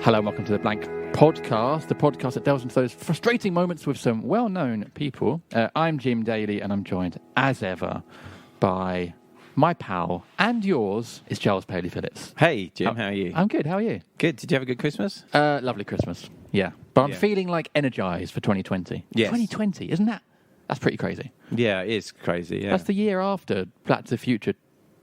Hello and welcome to the Blank Podcast, the podcast that delves into those frustrating moments with some well-known people. I'm Jim Daly and I'm joined, as ever, by my pal and yours is Charles Paley-Phillips. Hey, Jim, how are you? I'm good, how are you? Good. Did you have a good Christmas? Lovely Christmas, yeah. But I'm feeling like energised for 2020. Yes. 2020, isn't that? That's pretty crazy. Yeah, it is crazy, yeah. That's the year after Back to the Future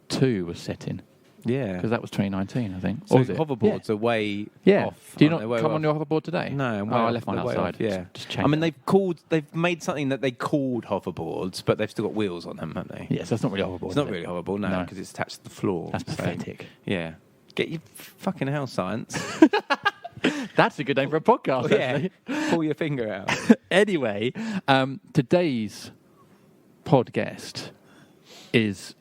2 was set in. Yeah. Because that was 2019, I think. So Or was it? hoverboards are way Yeah. off. Do you aren't not they? Way come off. on your hoverboard today? No, I left mine they're way outside. off, yeah. Just change I mean, it. they've made something that they called hoverboards, but they've still got wheels on them, haven't they? Yes, that's not really a hoverboard. It's not is it? really a hoverboard, no, No. because it's attached to the floor. That's pathetic. Yeah. Get your fucking hell, science. That's a good name for a podcast, yeah. actually. Pull your finger out. Anyway, today's pod guest is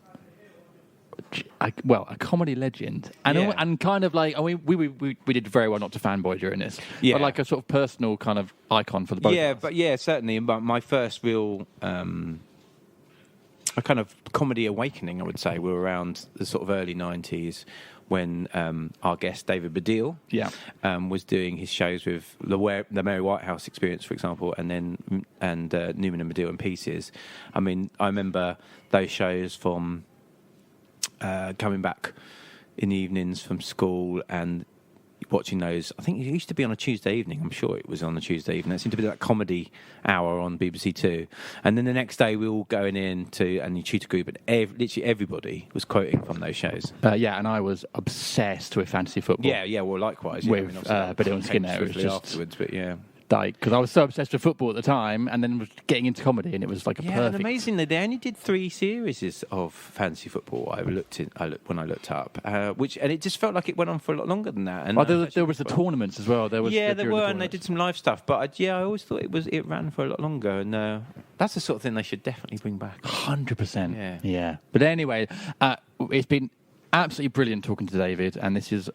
a comedy legend, and Yeah. and kind of like, I mean, we did very well not to fanboy during this, Yeah. but like a sort of personal kind of icon for the both Yeah, of us. but yeah, certainly. But my first real, a kind of comedy awakening, I would say, were around the sort of early 90s when our guest David Baddiel was doing his shows with the Mary Whitehouse Experience, for example, and Newman and Baddiel in Pieces. I mean, I remember those shows from coming back in the evenings from school and watching those. I think it used to be on a Tuesday evening. I'm sure it was on a Tuesday evening. It seemed to be that comedy hour on BBC Two. And then the next day we were all going in to a tutor group, and literally everybody was quoting from those shows. And I was obsessed with fantasy football. Yeah, well, likewise. With, yeah, Baddiel and Skinner, it was swiftly just- afterwards, but yeah. Because I was so obsessed with football at the time, and then was getting into comedy, and it was like a Yeah, perfect. and amazingly, they only did 3 series of fantasy football. When I looked up, and it just felt like it went on for a lot longer than that. And there was the tournaments as well. There was there during were, the and they did some live stuff. But I always thought it ran for a lot longer, and that's the sort of thing they should definitely bring back. 100%. Yeah. But anyway, it's been absolutely brilliant talking to David, and this is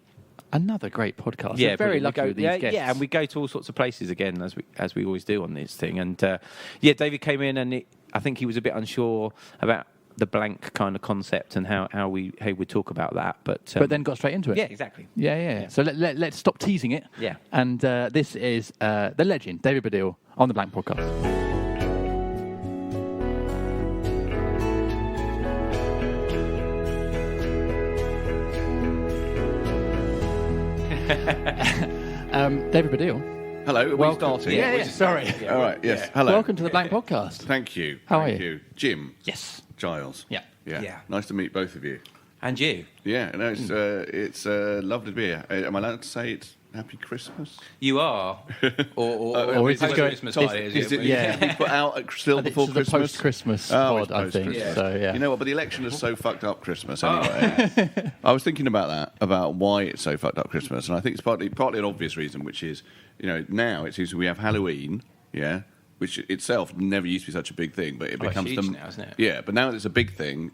another great podcast. Yeah, We're very brilliant. lucky with these guests. Yeah, and we go to all sorts of places again, as we always do on this thing. And David came in, and I think he was a bit unsure about the blank kind of concept and how we talk about that. But then got straight into it. Yeah, exactly. Yeah. So let's stop teasing it. Yeah. And this is the legend, David Baddiel, on the Blank Podcast. David Baddiel. Hello, are we Welcome. starting? Yeah, sorry. All right, yes. Hello. Welcome to the Blank Podcast. Thank you. How are Thank you? Jim. Yes. Giles. Yeah. Yeah. Nice to meet both of you. And you. Yeah, no, it's lovely to be here. Am I allowed to say it's Happy Christmas? You are. Or is it going- Christmas Is it, Yeah. we put out still I think before this is a Christmas? post-Christmas Oh, pod, it's I think. post-Christmas. So, yeah. You know what? But the election has so fucked up Christmas anyway. I was thinking about that, about why it's so fucked up Christmas, and I think it's partly an obvious reason, which is, now it seems we have Halloween, which itself never used to be such a big thing, but it becomes huge now, isn't it? Yeah, but now it's a big thing.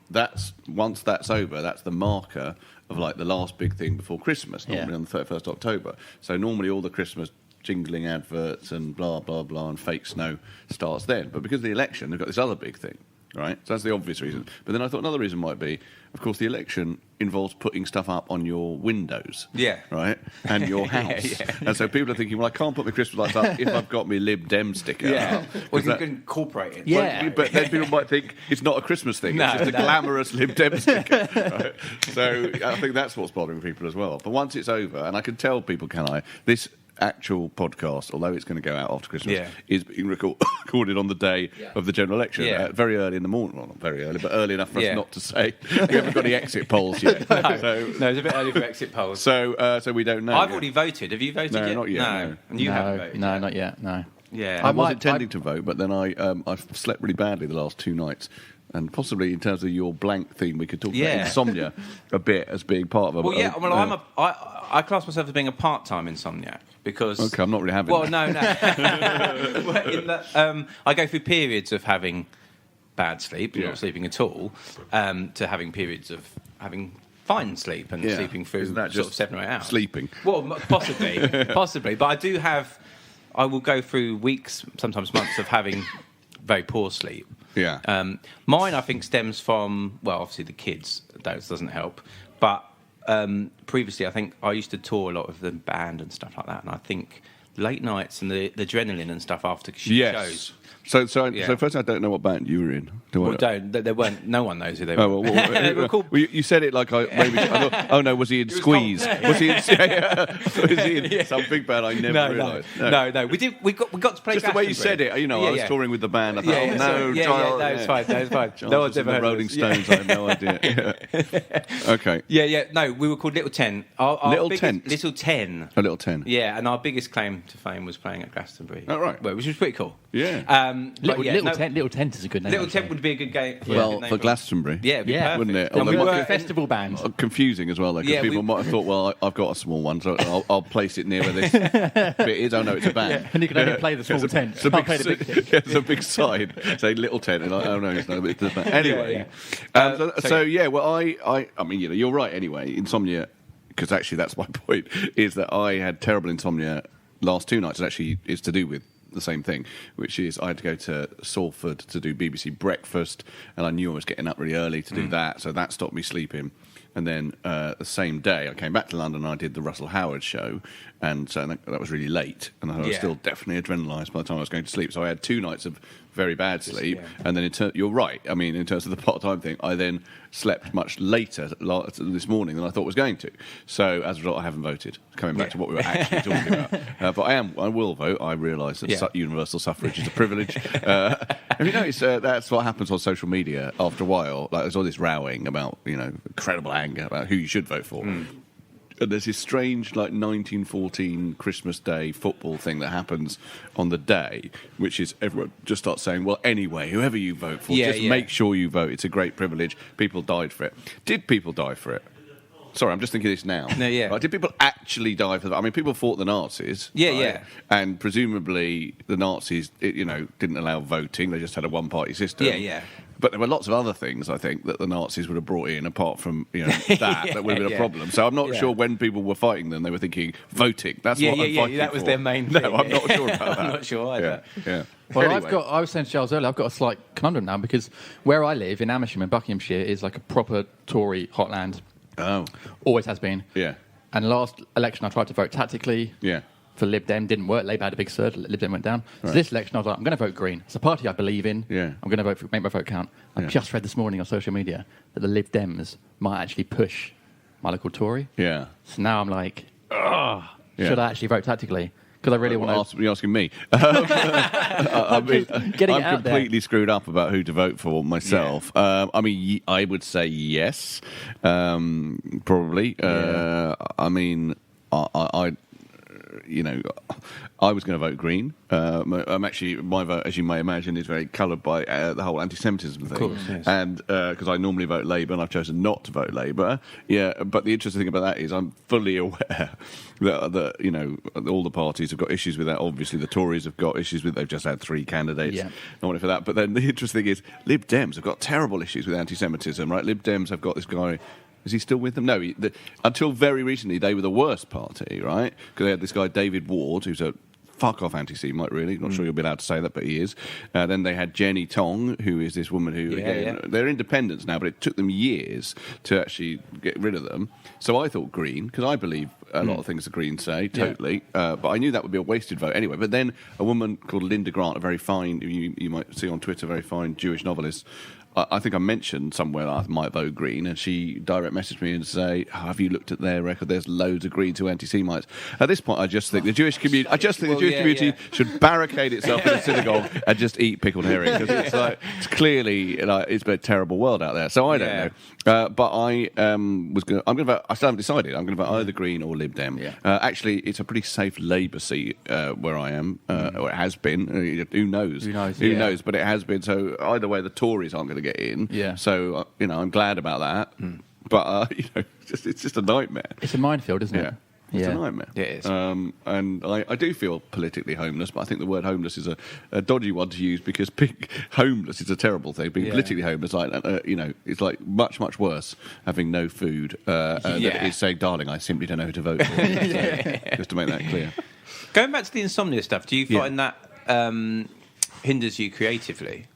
Once that's over, that's the marker of like the last big thing before Christmas, normally on the 31st October. So normally all the Christmas jingling adverts and blah, blah, blah, and fake snow starts then. But because of the election, they've got this other big thing, right? So that's the obvious reason. But then I thought another reason might be, of course, the election involves putting stuff up on your windows. Yeah. Right? And your house. Yeah. And so people are thinking, well, I can't put my Christmas lights up if I've got my Lib Dem sticker. Yeah. Well, you that- can incorporate it. Yeah. But then people might think it's not a Christmas thing. No, It's just a no. glamorous Lib Dem sticker. Right? So I think that's what's bothering people as well. But once it's over, and I can tell people, this actual podcast, although it's going to go out after Christmas, is being recorded on the day of the general election, very early in the morning. Well, not very early, but early enough for us not to say. We haven't got any exit polls yet. No, it's a bit early for exit polls. So we don't know. I've already voted. Have you voted No, yet? not yet, no. And you haven't voted No, yet? not yet, no. Yeah. I was intending to vote, but then I've slept really badly the last 2 nights. And possibly in terms of your blank theme, we could talk about insomnia a bit as being part of a... Well, I class myself as being a part-time insomniac because... Okay, I'm not really having that. No. Well, in that, I go through periods of having bad sleep, not sleeping at all, to having periods of having fine sleep and sleeping through Isn't that sort just of 7 or 8 hours. Sleeping? Well, possibly. But I do have... I will go through weeks, sometimes months, of having very poor sleep. Yeah. Mine, I think, stems from, well, obviously the kids. That doesn't help. But previously, I think I used to tour a lot of the band and stuff like that, and I think late nights and the adrenaline and stuff after shows. So first, I don't know what band you were in. There weren't. No one knows who they were. Oh, They were called... you said it like I thought, oh no, was he in Squeeze? Was he in? Was he in some big band? I never realised. No. We got to play. Just the way you said it. I was touring with the band. I thought, no, it's fine. No one's ever heard Rolling Stones. I have no idea. Okay. Yeah. No, we were called Little Ten. Little Ten. Little Ten. A Little Ten. Yeah, and our biggest claim to fame was playing at Glastonbury. Oh, right. Which was pretty cool. Yeah. Little Tent is a good name. Little Tent would be a good game. For Glastonbury. Yeah, it'd be perfect. Wouldn't it? And we were a festival band. Confusing as well, though, because people might have thought, well, I've got a small one, so I'll place it near where this bit is. Oh, no, it's a band. Yeah, and you can only play the small tent. It's a big side. Say Little Tent, and oh no, it's not. It's a band. Anyway, I mean, you're right. Anyway, insomnia, because actually that's my point, is that I had terrible insomnia last 2 nights. It actually is to do with the same thing, which is I had to go to Salford to do BBC Breakfast, and I knew I was getting up really early to do that, so that stopped me sleeping. And then the same day I came back to London and I did the Russell Howard show, and so that was really late, and I was still definitely adrenalised by the time I was going to sleep. So I had 2 nights of very bad sleep, and then you're right. I mean, in terms of the part-time thing, I then slept much later this morning than I thought I was going to. So as a result, I haven't voted. Coming back to what we were actually talking about, but I will vote. I realise that universal suffrage is a privilege. Have you noticed that's what happens on social media after a while? Like there's all this rowing about incredible anger about who you should vote for. And there's this strange, 1914 Christmas Day football thing that happens on the day, which is everyone just starts saying, well, anyway, whoever you vote for, make sure you vote. It's a great privilege. People died for it. Did people die for it? Sorry, I'm just thinking this now. No, yeah. Right, did people actually die for that? I mean, people fought the Nazis. Yeah, right? yeah. And presumably the Nazis, didn't allow voting. They just had a one-party system. Yeah, yeah. But there were lots of other things, I think, that the Nazis would have brought in, apart from that would have been a problem. So I'm not sure when people were fighting them, they were thinking voting. That's what I'm fighting for. That was their main thing. No, I'm not sure about that. I'm not sure either. Yeah. Well, anyway. I was saying to Charles earlier, I've got a slight conundrum now because where I live in Amersham in Buckinghamshire is like a proper Tory hotland. Oh. Always has been. Yeah. And last election I tried to vote tactically. Yeah. For Lib Dem, didn't work. Labour had a big surge. Lib Dem went down. Right. So this election, I was like, I'm going to vote Green. It's a party I believe in. Yeah. I'm going to make my vote count. I just read this morning on social media that the Lib Dems might actually push my local Tory. Yeah. So now I'm like, should I actually vote tactically? Because I really want to... You're asking me. I'm completely screwed up about who to vote for myself. Yeah. I mean, I would say yes, probably. Yeah. I mean, I was going to vote Green. I'm actually, my vote, as you may imagine, is very coloured by the whole anti-Semitism thing. Of course, yes. And because I normally vote Labour, and I've chosen not to vote Labour. Yeah, but the interesting thing about that is I'm fully aware that all the parties have got issues with that. Obviously, the Tories have got issues with. They've just had 3 candidates. Yeah. Not only for that, but then the interesting thing is Lib Dems have got terrible issues with anti-Semitism. Right? Lib Dems have got this guy. Is he still with them? No. Until very recently, they were the worst party, right? Because they had this guy, David Ward, who's a fuck-off anti-Semite, really. Not sure you'll be allowed to say that, but he is. Then they had Jenny Tong, who is this woman who, they're independents now, but it took them years to actually get rid of them. So I thought Green, because I believe a lot of things the Greens say, totally. But I knew that would be a wasted vote anyway. But then a woman called Linda Grant, a very fine, you might see on Twitter, very fine Jewish novelist, I think I mentioned somewhere that I might vote Green, and she direct messaged me and say, have you looked at their record? There's loads of Greens who are anti-Semites. At this point, I just think the Jewish community should barrigade itself in a synagogue and just eat pickled herring, because it's clearly it's a terrible world out there. So I don't know. But I I'm going to vote. I still haven't decided. I'm going to vote either Green or Lib Dem. Yeah. Actually, it's a pretty safe Labour seat where I am, or it has been. Who knows? Who knows? But it has been. So either way, the Tories aren't going to get in. Yeah. So I'm glad about that. But it's just a nightmare. It's a minefield, isn't it? It's a nightmare. Yeah, it is. And I do feel politically homeless, but I think the word homeless is a dodgy one to use, because being homeless is a terrible thing. Being politically homeless, it's like much, much worse having no food than it is saying, darling, I simply don't know who to vote for. Just to make that clear. Going back to the insomnia stuff, do you find that hinders you creatively?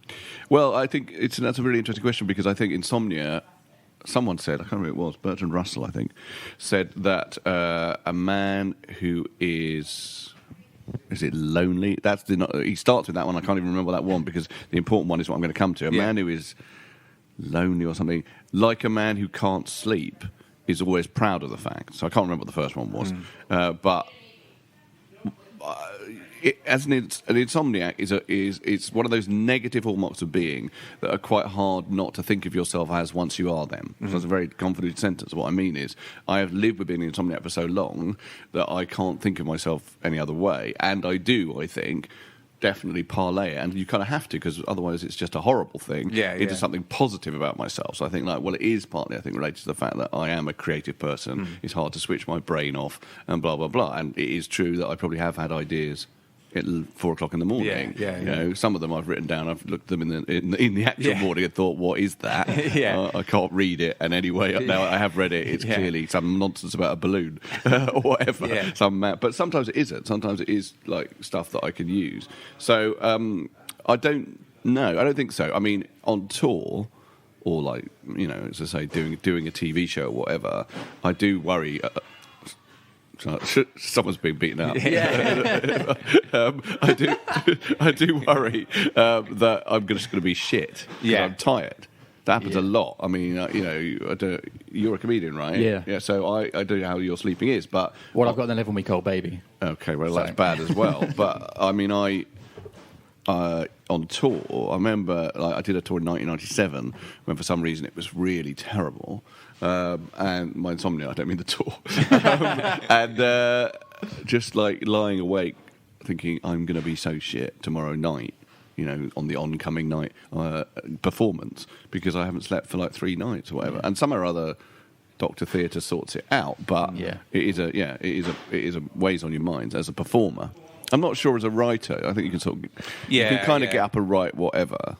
Well, I think that's a really interesting question, because I think insomnia someone said, I can't remember who it was, Bertrand Russell, I think, said that a man who is it lonely? He starts with that one. I can't even remember that one because the important one is what I'm going to come to. A man who is lonely or something, like a man who can't sleep, is always proud of the fact. So I can't remember what the first one was, but as an insomniac is one of those negative hallmarks of being that are quite hard not to think of yourself as once you are them. So it's a very convoluted sentence. What I mean is, I have lived with being an insomniac for so long that I can't think of myself any other way, and I think, definitely parlay it, and you kind of have to, because otherwise it's just a horrible thing, into something positive about myself. So I think, it is partly, I think, related to the fact that I am a creative person. It's hard to switch my brain off, and blah, blah, blah. And it is true that I probably have had ideas at 4 o'clock in the morning. You know, some of them I've written down. I've looked at them in the actual morning and thought, what is that? I can't read it. And anyway, now I have read it. It's clearly some nonsense about a balloon or whatever. But sometimes it isn't. Sometimes it is like stuff that I can use. So I don't know. I don't think so. I mean, on tour, or as I say, doing a TV show or whatever, I do worry. Someone's being beaten up. I do worry that I'm just going to be shit. I'm tired. That happens a lot. I mean, you're a comedian, right? Yeah. So I don't know how your sleeping is, but I've got an 11-week-old baby. Okay, well that's bad as well. But I mean, on tour, I remember I did a tour in 1997 when for some reason it was really terrible. And my insomnia, I don't mean the tour. And just lying awake thinking I'm going to be so shit tomorrow night, on the oncoming night performance, because I haven't slept for 3 nights or whatever. And somehow or other, Dr. Theatre sorts it out, but it is a weighs on your mind as a performer. I'm not sure as a writer. I think you can sort of you can kind of get up and write whatever.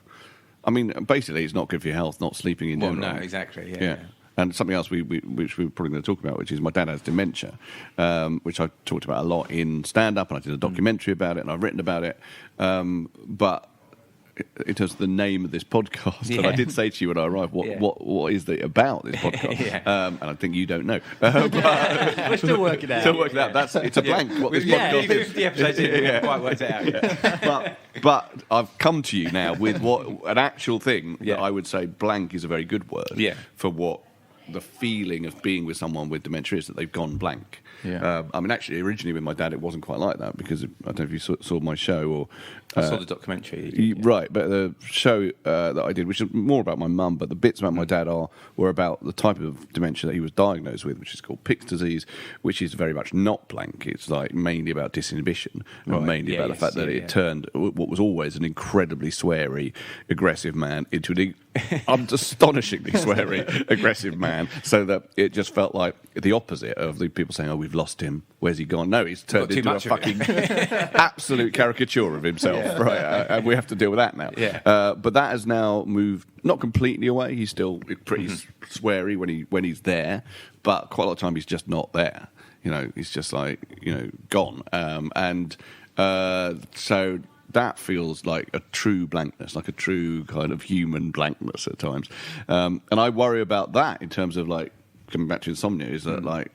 I mean, basically, it's not good for your health, not sleeping in general. Well, no, exactly. Yeah. And something else which we're probably going to talk about, which is my dad has dementia, which I talked about a lot in stand-up, and I did a documentary about it, and I've written about it. But in terms of the name of this podcast, and I did say to you when I arrived, what is it about this podcast? And I think you don't know. But we're still working it out. It's a blank. What this podcast is. 50 episodes in, we haven't quite worked it out. But I've come to you now with an actual thing that I would say blank is a very good word for what the feeling of being with someone with dementia is, that they've gone blank. I mean, actually, originally with my dad, it wasn't quite like that, because I don't know if you saw my show or... I saw the documentary. Right, but the show that I did, which is more about my mum, but the bits about my dad were about the type of dementia that he was diagnosed with, which is called Pick's disease, which is very much not blank. It's mainly about disinhibition, and mainly about the fact that it turned what was always an incredibly sweary, aggressive man into an astonishingly sweary, aggressive man, so that it just felt like the opposite of the people saying, "Oh, we've lost him. Where's he gone?" No, he's turned into a fucking absolute caricature of himself. Right, and we have to deal with that now. But that has now moved, not completely away. He's still pretty sweary when he's there, but quite a lot of time he's just not there. He's just gone. So that feels like a true blankness, like a true kind of human blankness at times. And I worry about that in terms of coming back to insomnia, is that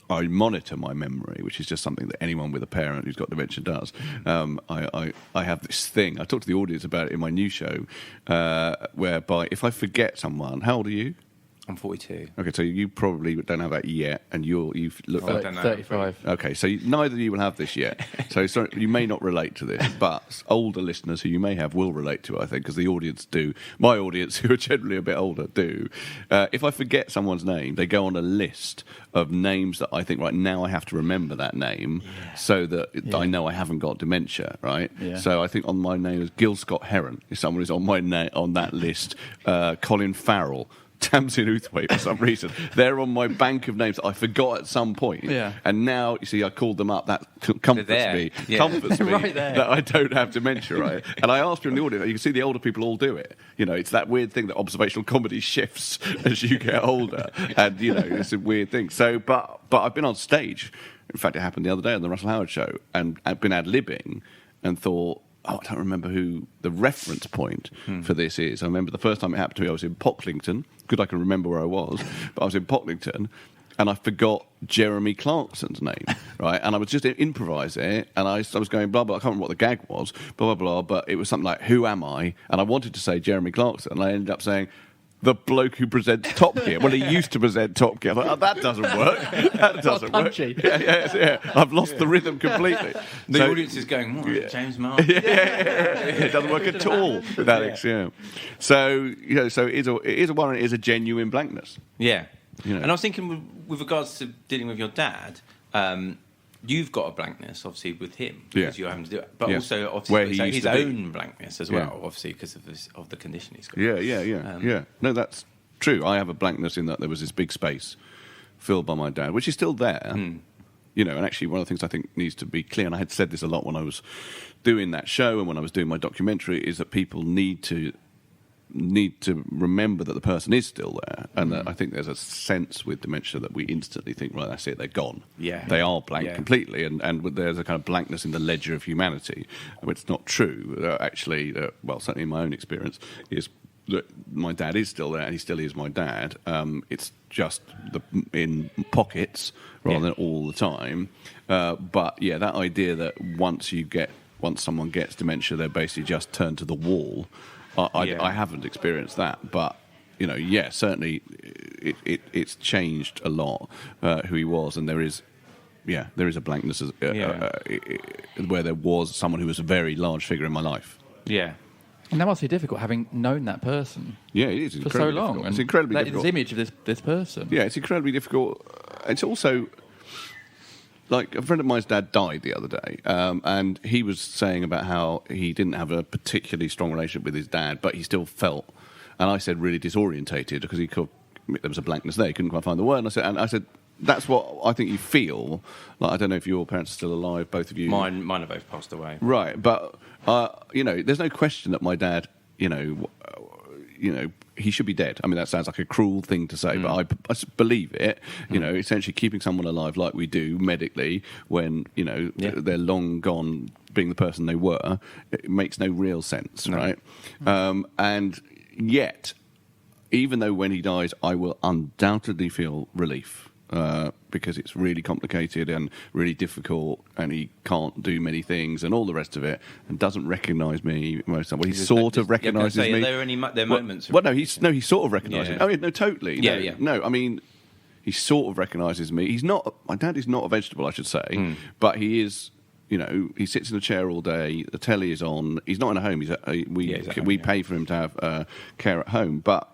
I monitor my memory, which is just something that anyone with a parent who's got dementia does. I have this thing. I talked to the audience about it in my new show, whereby if I forget someone, how old are you? I'm 42. Okay, so you probably don't have that yet, and you've looked I at don't know. 35. Okay, so neither of you will have this yet. So you may not relate to this, but older listeners who you may have will relate to it, I think, because the audience do. My audience, who are generally a bit older, do. If I forget someone's name, they go on a list of names that I think, right now I have to remember that name so that I know I haven't got dementia, right? Yeah. So I think on my name is Gil Scott Heron. If someone is on my on that list, Colin Farrell, Tamsin Uthwaite, for some reason. They're on my bank of names that I forgot at some point. Yeah. And now, you see, I called them up. That comforts me. Yeah. Comforts me right there. that I don't have dementia, right? And I asked you in the audience, you can see the older people all do it. It's that weird thing that observational comedy shifts as you get older. And, it's a weird thing. So, but I've been on stage. In fact, it happened the other day on the Russell Howard show. And I've been ad-libbing and thought, I don't remember who the reference point for this is. I remember the first time it happened to me, I was in Pocklington. Good, I can remember where I was, but I was in Pocklington, and I forgot Jeremy Clarkson's name, right? And I was just improvising it, and I was going blah blah. I can't remember what the gag was, blah blah blah. But it was something like, "Who am I?" And I wanted to say Jeremy Clarkson, and I ended up saying, the bloke who presents Top Gear. Well, he used to present Top Gear. I thought, that doesn't work. That doesn't work. Yeah. I've lost the rhythm completely. The audience is going, what? James Martin? It doesn't work at all with Alex, So, so it is a genuine blankness. Yeah. And I was thinking, with regards to dealing with your dad, you've got a blankness, obviously, with him, because you're having to do it. But also, obviously, his own blankness as well, obviously, because of the condition he's got. Yeah. No, that's true. I have a blankness in that there was this big space filled by my dad, which is still there. And actually, one of the things I think needs to be clear, and I had said this a lot when I was doing that show and when I was doing my documentary, is that people need to remember that the person is still there, and that I think there's a sense with dementia that we instantly think, right, that's it, they're gone. They are blank completely, and there's a kind of blankness in the ledger of humanity. It's not true. Actually, certainly in my own experience, is that my dad is still there, and he still is my dad. It's just in pockets rather than all the time. But that idea that once someone gets dementia, they're basically just turned to the wall. I haven't experienced that, but certainly it's changed a lot who he was, and there is a blankness where there was someone who was a very large figure in my life. Yeah. And that must be difficult, having known that person. Yeah, it is for so long. Difficult. It's incredibly difficult. This image of this person. Yeah, it's incredibly difficult. It's also, like, a friend of mine's dad died the other day, and he was saying about how he didn't have a particularly strong relationship with his dad, but he still felt, and I said really disorientated, because there was a blankness there, he couldn't quite find the word, and I said, that's what I think you feel. Like, I don't know if your parents are still alive, both of you. Mine have both passed away. Right, but there's no question that my dad, he should be dead. I mean, that sounds like a cruel thing to say, but I believe it. Essentially keeping someone alive like we do medically when, they're long gone, being the person they were, it makes no real sense, right? And yet, even though when he dies, I will undoubtedly feel relief. Because it's really complicated and really difficult, and he can't do many things and all the rest of it, and doesn't recognise me most of the time. Well, he sort of recognises me. Are there any moments? Well, no, he sort of recognises me. I mean, no, totally. Yeah. No, I mean, he sort of recognises me. My dad is not a vegetable, I should say, but he is. He sits in a chair all day. The telly is on. He's not in a home. We pay for him to have care at home, but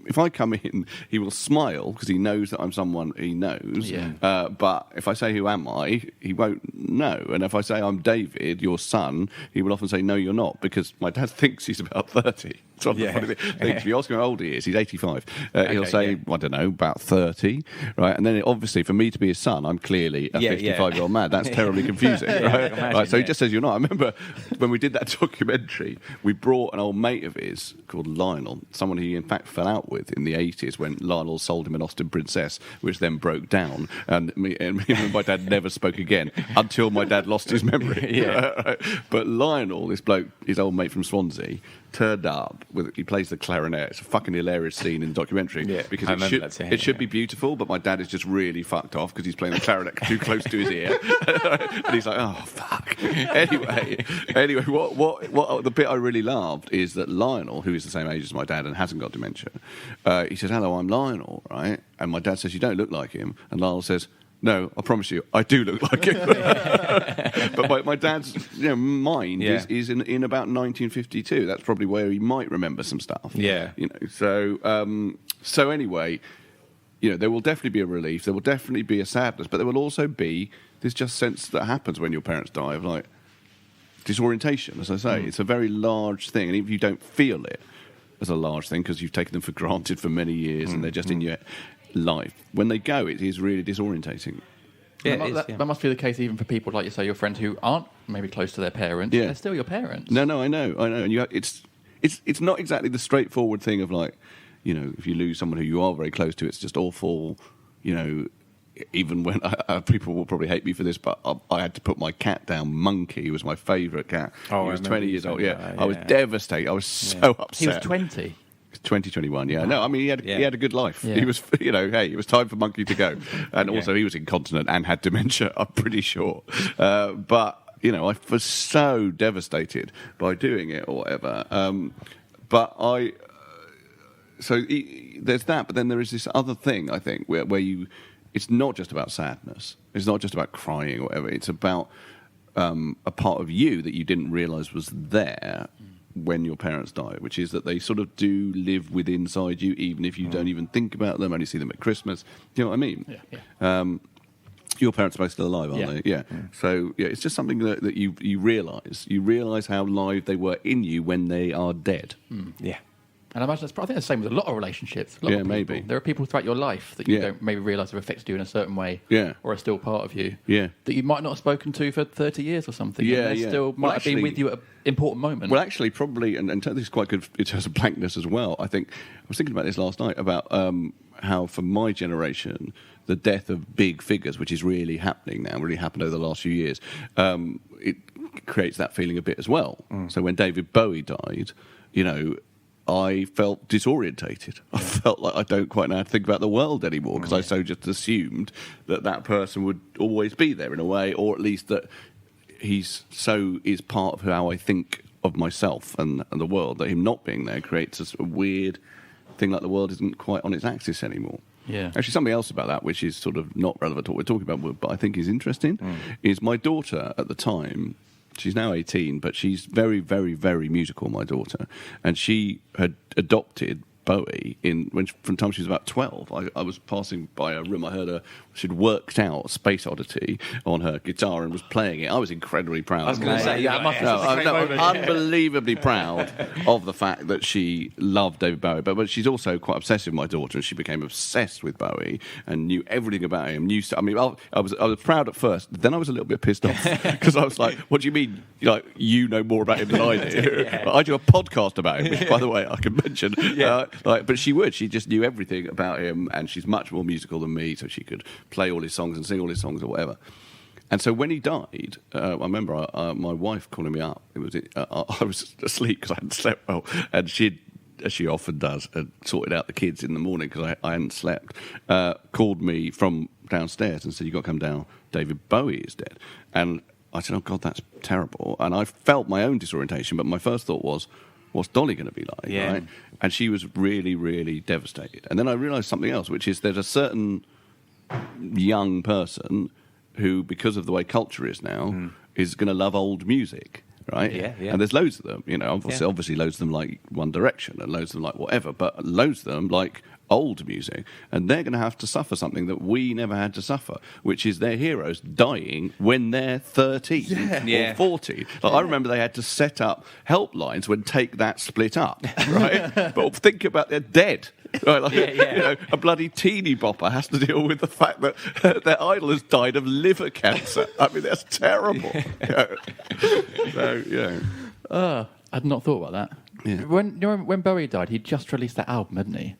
if I come in, he will smile because he knows that I'm someone he knows. But if I say, who am I, he won't know. And if I say, I'm David, your son, he will often say, no, you're not, because my dad thinks he's about 30. It's one of the funny things. If you ask him how old he is, he's 85. He'll say, I don't know, about 30, right? And then obviously, for me to be his son, I'm clearly a 55-year-old man. That's terribly confusing, right? So he just says, you're not. I remember when we did that documentary, we brought an old mate of his called Lionel, someone he in fact fell out with in the 80s when Lionel sold him an Austin Princess, which then broke down, and me and my dad never spoke again until my dad lost his memory. But Lionel, this bloke, his old mate from Swansea, turned up he plays the clarinet. It's a fucking hilarious scene in the documentary because it should be beautiful, but my dad is just really fucked off because he's playing the clarinet too close to his ear, and he's like, oh fuck. Anyway, what the bit I really loved is that Lionel, who is the same age as my dad and hasn't got dementia, he says, hello, I'm Lionel, right? And my dad says, you don't look like him, and Lionel says, no, I promise you, I do look like him. But my dad's mind is in about 1952. That's probably where he might remember some stuff. So anyway, there will definitely be a relief. There will definitely be a sadness, but there will also be this just sense that happens when your parents die of like disorientation. As I say, it's a very large thing, and if you don't feel it as a large thing because you've taken them for granted for many years and they're just in your life, when they go, it is really disorientating. That must be the case even for people like you say, your friends who aren't maybe close to their parents. They're still your parents. No, I know. And it's not exactly the straightforward thing of like, if you lose someone who you are very close to, it's just awful. even when people will probably hate me for this, but I had to put my cat down. Monkey was my favourite cat. Oh, he was 20 years old. Yeah, I was devastated. I was so upset. He was 20. 2021, yeah. No, I mean, he had a good life. Yeah. He was, hey, it was time for Monkey to go. And also, he was incontinent and had dementia, I'm pretty sure. But, I was so devastated by doing it or whatever. So there's that, but then there is this other thing, I think, where it's not just about sadness. It's not just about crying or whatever. It's about a part of you that you didn't realise was there when your parents died, which is that they sort of do live within inside you, even if you don't even think about them, only see them at Christmas. Do you know what I mean? Yeah. Your parents are both still alive, aren't they? Yeah. So, it's just something that you realise. You realise how live they were in you when they are dead. Yeah. And I imagine I think the same with a lot of relationships. A lot of people. Maybe. There are people throughout your life that you don't maybe realise have affected you in a certain way, or are still part of you, that you might not have spoken to for 30 years or something. Yeah, and they still might have been with you at an important moment. Well, actually, probably, and this is quite good in terms of blankness as well. I was thinking about this last night about how, for my generation, the death of big figures, which is really happening now, really happened over the last few years, it creates that feeling a bit as well. So when David Bowie died, I felt disorientated. I felt like I don't quite know how to think about the world anymore because I so just assumed that person would always be there in a way, or at least that is part of how I think of myself and the world, that him not being there creates a weird thing like the world isn't quite on its axis anymore. Yeah. Actually, something else about that, which is sort of not relevant to what we're talking about, but I think is interesting, is my daughter at the time. She's now 18, but she's very, very, very musical, my daughter. And she had adopted Bowie from the time she was about 12. I was passing by a room. I heard she'd worked out Space Oddity on her guitar and was playing it. I was incredibly proud. I was going to say, unbelievably proud of the fact that she loved David Bowie. But she's also quite obsessive, my daughter, and she became obsessed with Bowie and knew everything about him. I was proud at first. Then I was a little bit pissed off because I was like, "What do you mean? You know more about him than I do?" I do a podcast about him, which, by the way, I can mention. But she just knew everything about him, and she's much more musical than me, so she could play all his songs and sing all his songs or whatever. And so when he died, I remember my wife calling me up. I was asleep because I hadn't slept well, and she, as she often does, had sorted out the kids in the morning because I hadn't slept, called me from downstairs and said, "You've got to come down, David Bowie is dead." And I said, "Oh, God, that's terrible." And I felt my own disorientation, but my first thought was, what's Dolly going to be like, right? And she was really, really devastated. And then I realised something else, which is there's a certain young person who, because of the way culture is now, is going to love old music, right? Yeah. And there's loads of them, obviously loads of them like One Direction and loads of them like whatever, but loads of them like old music, and they're going to have to suffer something that we never had to suffer, which is their heroes dying when they're 13 or 14. I remember they had to set up helplines when Take That split up, right? But think about they're dead. Right? A bloody teeny bopper has to deal with the fact that their idol has died of liver cancer. I mean, that's terrible. I'd not thought about that. Yeah. When Bowie died, he'd just released that album, hadn't he?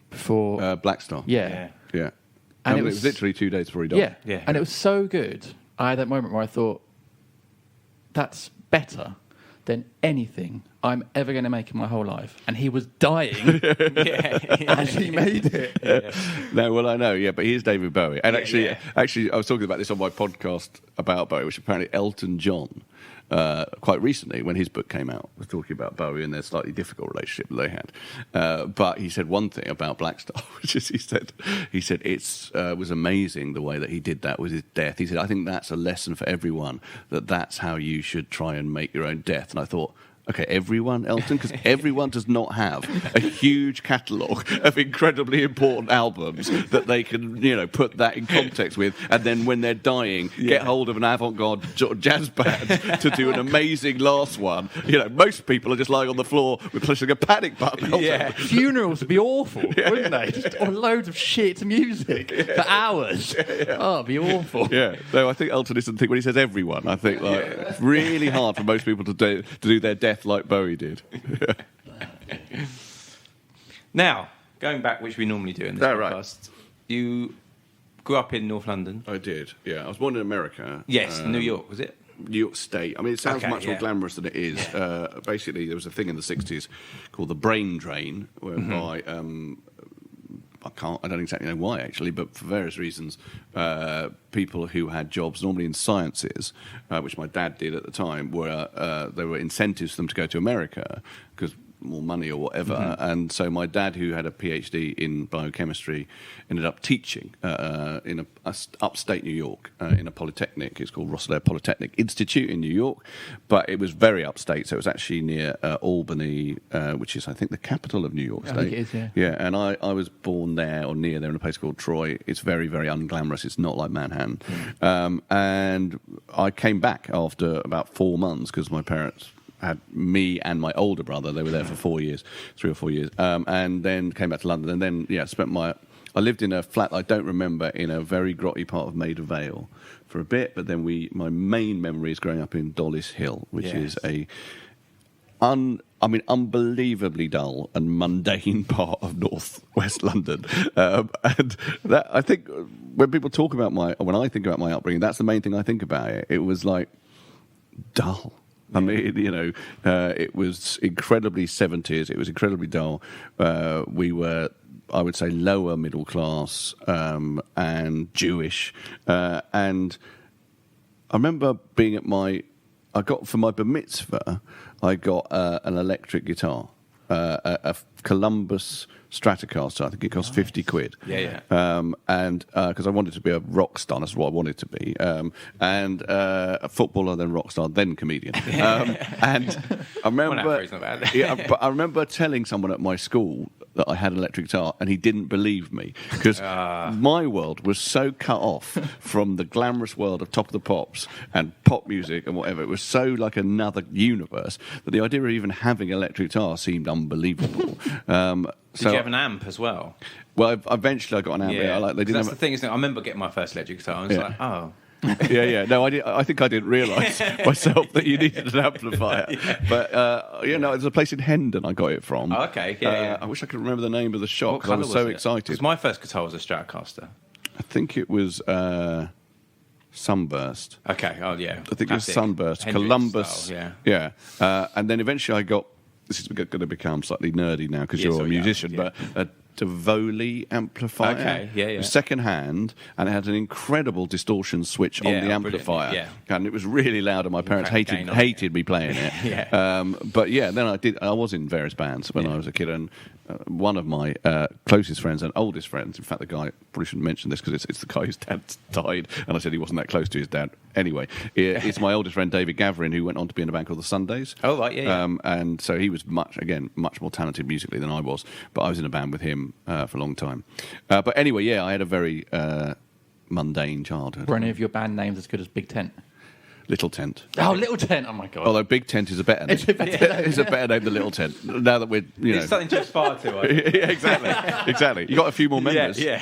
Before Black Star. Yeah. And it was literally 2 days before he died. Yeah. And it was so good. I had that moment where I thought, that's better than anything I'm ever going to make in my whole life. And he was dying as he made it. No, well, I know, but here's David Bowie. And actually, I was talking about this on my podcast about Bowie, which apparently Elton John, quite recently, when his book came out, was talking about Bowie and their slightly difficult relationship that they had. But he said one thing about Black Star, which is he said it was amazing the way that he did that with his death. He said, "I think that's a lesson for everyone, that's how you should try and make your own death." And I thought, okay, everyone, Elton? Because everyone does not have a huge catalogue of incredibly important albums that they can, put that in context with, and then when they're dying, get hold of an avant-garde jazz band to do an amazing last one. Most people are just lying on the floor with pushing a panic button. Funerals would be awful, wouldn't they? Just loads of shit music for hours. Oh, it'd be awful. No, I think Elton doesn't think when he says everyone. I think it's really hard for most people to do their death like Bowie did. Now, going back, which we normally do in this podcast, you grew up in North London. I did, yeah. I was born in America. Yes, New York, was it? New York State. I mean, it sounds much more yeah. glamorous than it is. Basically, there was a thing in the 60s called the brain drain, whereby I don't exactly know why, actually, but for various reasons, people who had jobs, normally in sciences, which my dad did at the time, there were incentives for them to go to America because more money or whatever. And so my dad, who had a PhD in biochemistry, ended up teaching in upstate New York in a polytechnic. It's called Rosselair Polytechnic Institute in New York, but it was very upstate, so it was actually near Albany, which is, I think, the capital of New York State. I think it is, yeah. Yeah, and I was born there or near there in a place called Troy. It's very, very unglamorous. It's not like Manhattan. And I came back after about 4 months because my parents had me and my older brother. They were there for 4 years, 3 or 4 years, and then came back to London. And then, I lived in a flat I don't remember in a very grotty part of Maida Vale for a bit. But then my main memory is growing up in Dollis Hill, which is unbelievably dull and mundane part of northwest London. And that, I think, when I think about my upbringing, that's the main thing I think about it. It was like dull. I mean, it was incredibly 70s. It was incredibly dull. We were, I would say, lower middle class and Jewish. And I remember being at for my bar mitzvah, I got an electric guitar, a Columbus Stratocaster. I think it cost 50 quid. Yeah. And because I wanted to be a rock star, that's what I wanted to be. And a footballer, then rock star, then comedian. And I remember, but I remember telling someone at my school that I had an electric guitar, and he didn't believe me because my world was so cut off from the glamorous world of Top of the Pops and pop music and whatever. It was so like another universe that the idea of even having an electric guitar seemed unbelievable. Did you have an amp as well? Well, eventually I got an amp. Yeah, They didn't that's the thing, isn't it? I remember getting my first electric guitar, and it's like, oh. Yeah. No, I think I didn't realise myself that you needed an amplifier. Yeah. But there's a place in Hendon I got it from. Oh, okay. Yeah. I wish I could remember the name of the shop because I was colour so excited. Because my first guitar was a Stratocaster. I think it was Sunburst. Okay. Oh, yeah. I think it was Sunburst. Hendrix Columbus. style, Yeah. And then eventually I got. This is going to become slightly nerdy now because you're a musician, but a Tivoli amplifier. Okay, yeah. It was second hand, and it had an incredible distortion switch on the amplifier. Yeah. And it was really loud, and my parents hated me playing it. Yeah. But yeah, then I was in various bands when I was a kid, and one of my closest friends and oldest friends, in fact, the guy, probably shouldn't mention this because it's the guy whose dad died, and I said he wasn't that close to his dad. Anyway, it's my oldest friend, David Gaverin, who went on to be in a band called the Sundays. Oh, right, yeah. And so he was much more talented musically than I was, but I was in a band with him for a long time. But anyway, I had a very mundane childhood. Were any of your band names as good as Big Tent? Little Tent. Oh, Little Tent! Oh my god! Although Big Tent is a better name. It's a better name than Little Tent. Now that we're, it's something to aspire to. I think. Yeah, exactly. You got a few more members. Yeah.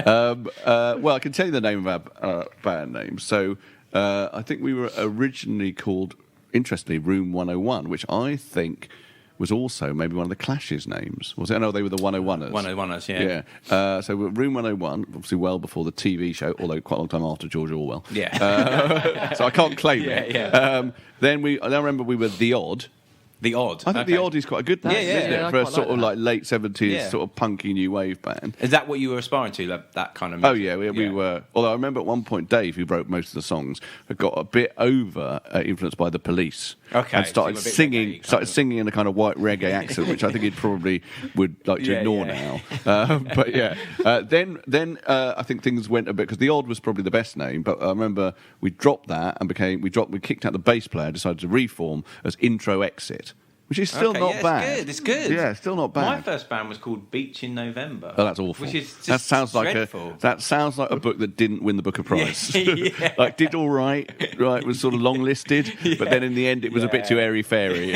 Well, I can tell you the name of our band name. So I think we were originally called, interestingly, Room 101, which I think was also maybe one of the Clash's names. Was it? No, they were the 101ers. 101ers, yeah. So we're Room 101, obviously well before the TV show, although quite a long time after George Orwell. Yeah. So I can't claim it. Yeah. Then I remember we were The Odd. The Odd. I think The Odd is quite a good name, isn't it? For a sort of like late 70s sort of punky new wave band. Is that what you were aspiring to, that kind of music? Oh, yeah, we were. Although I remember at one point Dave, who wrote most of the songs, had got a bit over influenced by the Police. Okay. And started singing in a kind of white reggae accent, which I think he probably would like to ignore now. But yeah. Then I think things went a bit, because The Odd was probably the best name, but I remember we dropped that and we kicked out the bass player, decided to reform as Intro Exit. Which is still not bad. It's good. Yeah, still not bad. My first band was called Beach in November. Oh, that's awful. Which is just that sounds dreadful. That sounds like a book that didn't win the Booker Prize. Yeah. Like, did all right, was sort of long listed, but then in the end it was a bit too airy-fairy.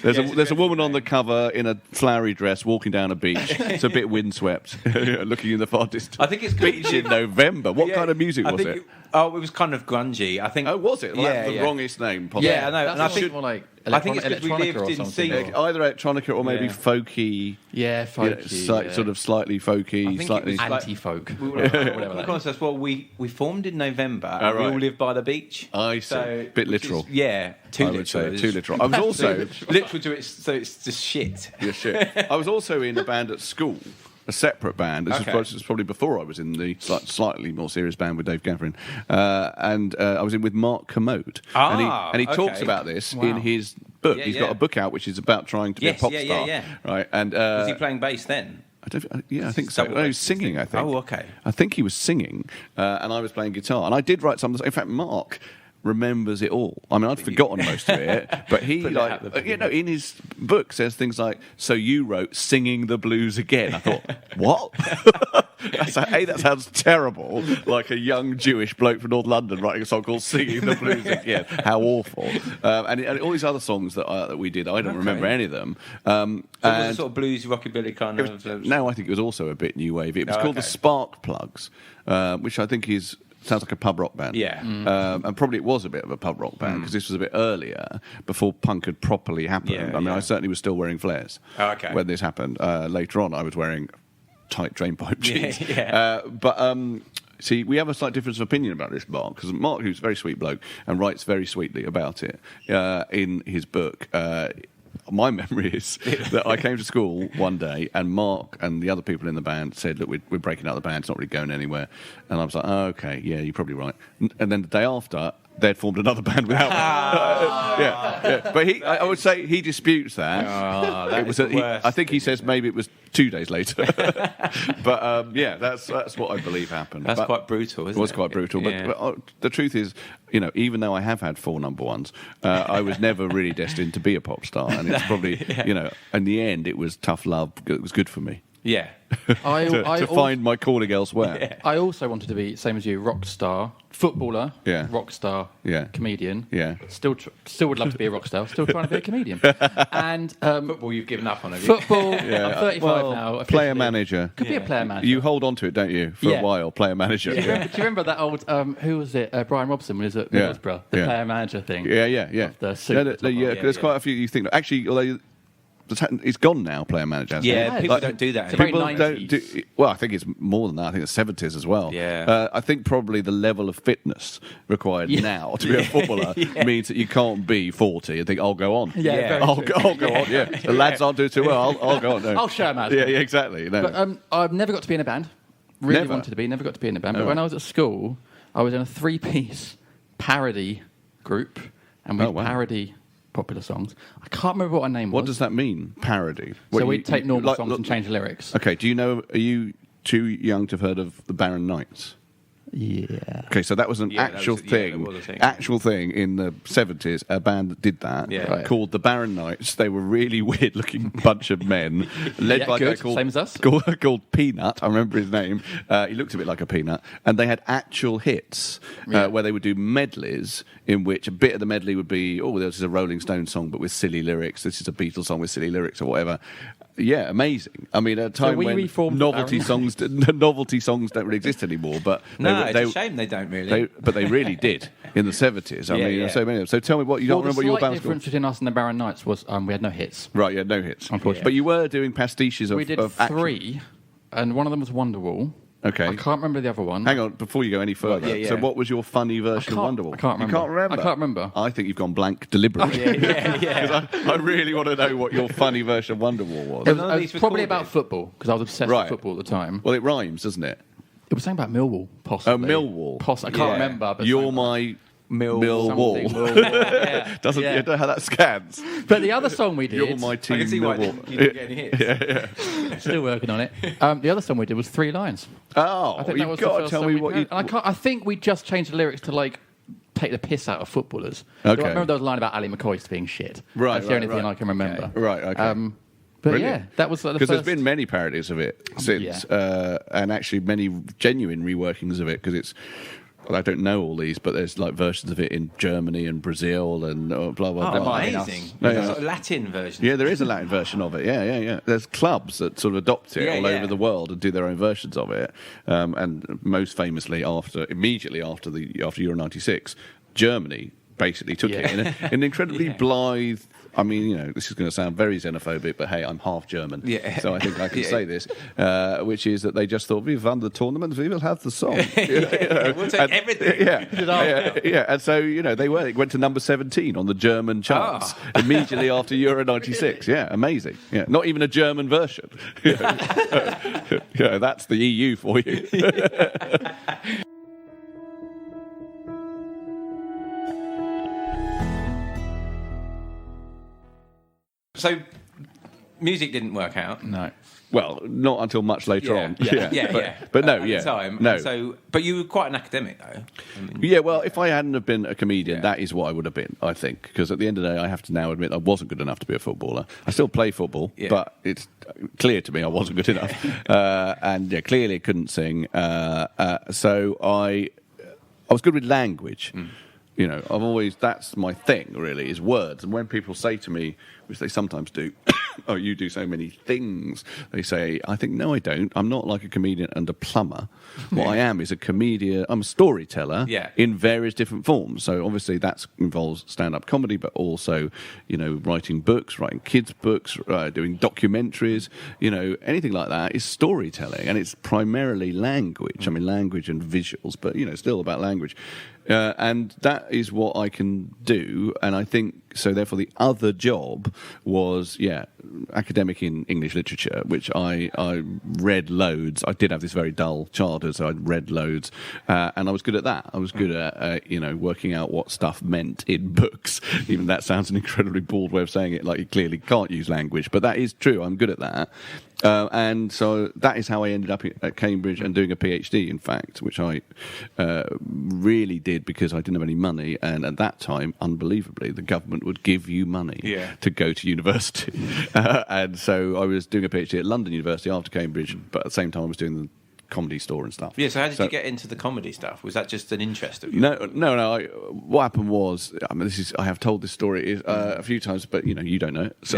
There's a woman on the cover in a flowery dress walking down a beach. It's a bit windswept, looking in the far distance. I think it's good. Beach in November. What kind of music was it? Oh, it was kind of grungy. I think. Oh, was it? Well, Yeah, that's the yeah. wrongest name possible. Yeah, I know. And I That's think more like I think it's because we electronica lived or in something. Seymour. Either electronica or maybe Yeah. folky. Yeah, folky. Yeah. Sort of slightly folky, I think slightly. it was like- Anti-folk. We were Whatever that is. us. Well, we formed in November. Oh, And we right. all lived by the beach. I see. So, Bit which is- literal. yeah, too I literal. would say It's- too literal. I was also literal to it, so it's just shit. yeah, shit. I was also in a band at school, a separate band. This Okay. was probably before I was in the slightly more serious band with Dave Gaffrin, and I was in with Mark Commode, and he talks okay. about this Wow. in his book. Yeah, He's yeah. got a book out which is about trying to be a Yes, pop yeah, star, yeah. right? And Was he playing bass then? I don't, yeah, I think so. Double No, he was bass, singing, I think. Oh, okay. I think he was singing, and I was playing guitar. And I did write some. In fact, Mark remembers it all. I mean, I'd forgotten most of it, but he, Put it out there, in his book says things like, "So you wrote Singing the Blues Again." I thought, what? That sounds terrible. Like a young Jewish bloke from North London writing a song called "Singing the Blues Again." How awful! And all these other songs that we did, I don't remember any of them. So it was a sort of bluesy rockabilly kind of. No, I think it was also a bit new wave. It was Oh, called the okay. Spark Plugs, which I think sounds like a pub rock band. Yeah. And probably it was a bit of a pub rock band because this was a bit earlier, before punk had properly happened. Yeah, I mean, yeah. I certainly was still wearing flares Oh, okay. when this happened. Later on, I was wearing tight drainpipe jeans. Yeah. See, we have a slight difference of opinion about this Mark, because Mark, who's a very sweet bloke and writes very sweetly about it in his book. My memory is that I came to school one day and Mark and the other people in the band said, look, we're breaking up the band, it's not really going anywhere. And I was like, oh, okay, yeah, you're probably right. And then the day after, they'd formed another band without me. Yeah. But I would say he disputes that. Oh, that It was is the worst. I think he says maybe it was 2 days later. But yeah, that's what I believe happened. That's But quite brutal, isn't it? it was quite brutal. Yeah. But the truth is, even though I have had 4 number ones, I was never really destined to be a pop star. And it's probably, in the end, it was tough love. It was good for me Yeah. to find my calling elsewhere. I also wanted to be, same as you, rock star, footballer, Yeah. rock star, Yeah. comedian. Yeah. Still would love to be a rock star, still trying to be a comedian. And Football you've given up on, have you? football, I'm 35 Well, now. officially. player manager. Could be a player manager. You hold on to it, don't you, for Yeah. a while? Player manager. Do you remember that old, who was it? Brian Robson when he was at Yeah. Middlesbrough, the Yeah. player manager thing. Yeah. The suit. There's quite a few you think. Actually, although it's gone now, player manager. hasn't Yeah, it? people Like, don't do that it's a anymore. very People 90s. don't do. Well, I think it's more than that. I think it's 70s as well. Yeah. I think probably the level of fitness required Yeah. now to be a footballer means that you can't be 40 and think, I'll go on. Yeah, Yeah. very I'll true. go on. Yeah, the lads aren't doing too well. I'll go on. No. I'll show 'em how to Yeah, do. exactly. No. But I've never got to be in a band. Really Never? wanted to be, never got to be in a band. But Oh. when I was at school, I was in a 3-piece parody group, and we'd Oh, wow. parody popular songs. I can't remember what our name was. What does that mean? Parody. So we'd take normal songs and change the lyrics. Okay. Do you know? Are you too young to have heard of the Barron Knights? Yeah. Okay, so that was an Yeah, that actual was- yeah, thing. that was a thing. Actual thing in the 70s. A band that did that Yeah. Right. called the Barron Knights. They were really weird-looking bunch of men, led Yeah, by a guy good. called Same as us. called Peanut. I remember his name. He looked a bit like a peanut, and they had actual hits Yeah. where they would do medleys in which a bit of the medley would be, this is a Rolling Stone song but with silly lyrics. This is a Beatles song with silly lyrics or whatever. Yeah, amazing. I mean, at a time we when reformed novelty Barron songs don't really exist anymore, but No, it's a shame they don't really. but they really did in the 70s. I Yeah, mean, yeah. so many of them. So tell me what you don't remember what The your slight band's difference called. between us and the Barron Knights was we had no hits. Right, yeah, no hits. Unfortunately. But you were doing pastiches of We did of actual- 3, and one of them was Wonderwall. Okay. I can't remember the other one. Hang on, before you go any further. Yeah, yeah. So what was your funny version of can't- Wonderwall? I can't remember. You can't remember? I can't remember. I think you've gone blank deliberately. yeah. I really want to know what your funny version of Wonderwall was. It none of was these probably recorded? about football, because I was obsessed Right. with football at the time. Well, it rhymes, doesn't it? It was something about Millwall, possibly. Oh, Millwall. I can't Yeah. remember. But You're something- my Millwall. Millwall. something Millwall, yeah. Doesn't Yeah. you know how that scans? But the other song we did, You're my I team can see why Millwall. you didn't get any hits. still working on it. The other song we did was 3 lines. Oh, I think that you've was the got to first tell song me we what did. you. And I think we just changed the lyrics to take the piss out of footballers. Okay. I remember there was a line about Ali McCoist being shit. Right, That's the only right, thing right. I can remember. Right, okay. But Brilliant. yeah, that was the Because first. there's been many parodies of it since, Yeah. and actually many genuine reworkings of it. Because it's I don't know all these, but there's like versions of it in Germany and Brazil and blah blah blah. Amazing! There's a sort of Latin version. Yeah, there is a Latin version of it. Yeah. There's clubs that sort of adopt it all over the world and do their own versions of it. And most famously, immediately after Euro '96, Germany basically took it in an incredibly blithe. I mean, this is going to sound very xenophobic, but hey, I'm half German, so I think I can say this, which is that they just thought, we've won the tournament, we will have the song. We'll take everything. And so, they went to number 17 on the German charts immediately after Euro 96. Yeah, amazing. Yeah, not even a German version. That's the EU for you. So, music didn't work out. No. Well, not until much later on. But At the time. No. So, but you were quite an academic, though. I mean, well, if I hadn't have been a comedian, that is what I would have been, I think. Because at the end of the day, I have to now admit I wasn't good enough to be a footballer. I still play football, but it's clear to me I wasn't good enough. And clearly couldn't sing. So I was good with language. That's my thing, really, is words. And when people say to me, which they sometimes do, oh, you do so many things, they say, I think, no, I don't. I'm not like a comedian and a plumber. What I am is a comedian. I'm a storyteller in various different forms. So obviously that involves stand-up comedy, but also, writing books, writing kids' books, doing documentaries, anything like that is storytelling. And it's primarily language. I mean, language and visuals, but, still about language. And that is what I can do, and I think so. Therefore, the other job was academic in English literature, which I read loads. I did have this very dull childhood, so I read loads, and I was good at that. I was good at working out what stuff meant in books. Even that sounds an incredibly bald way of saying it. Like, you clearly can't use language, but that is true. I'm good at that. And so that is how I ended up at Cambridge and doing a PhD, in fact, which I really did because I didn't have any money. And at that time, unbelievably, the government would give you money to go to university. And so I was doing a PhD at London University after Cambridge, but at the same time I was doing the comedy store and stuff. Yeah, so how did you get into the comedy stuff? Was that just an interest of yours? No. What happened was, I have told this story a few times, but you don't know it. So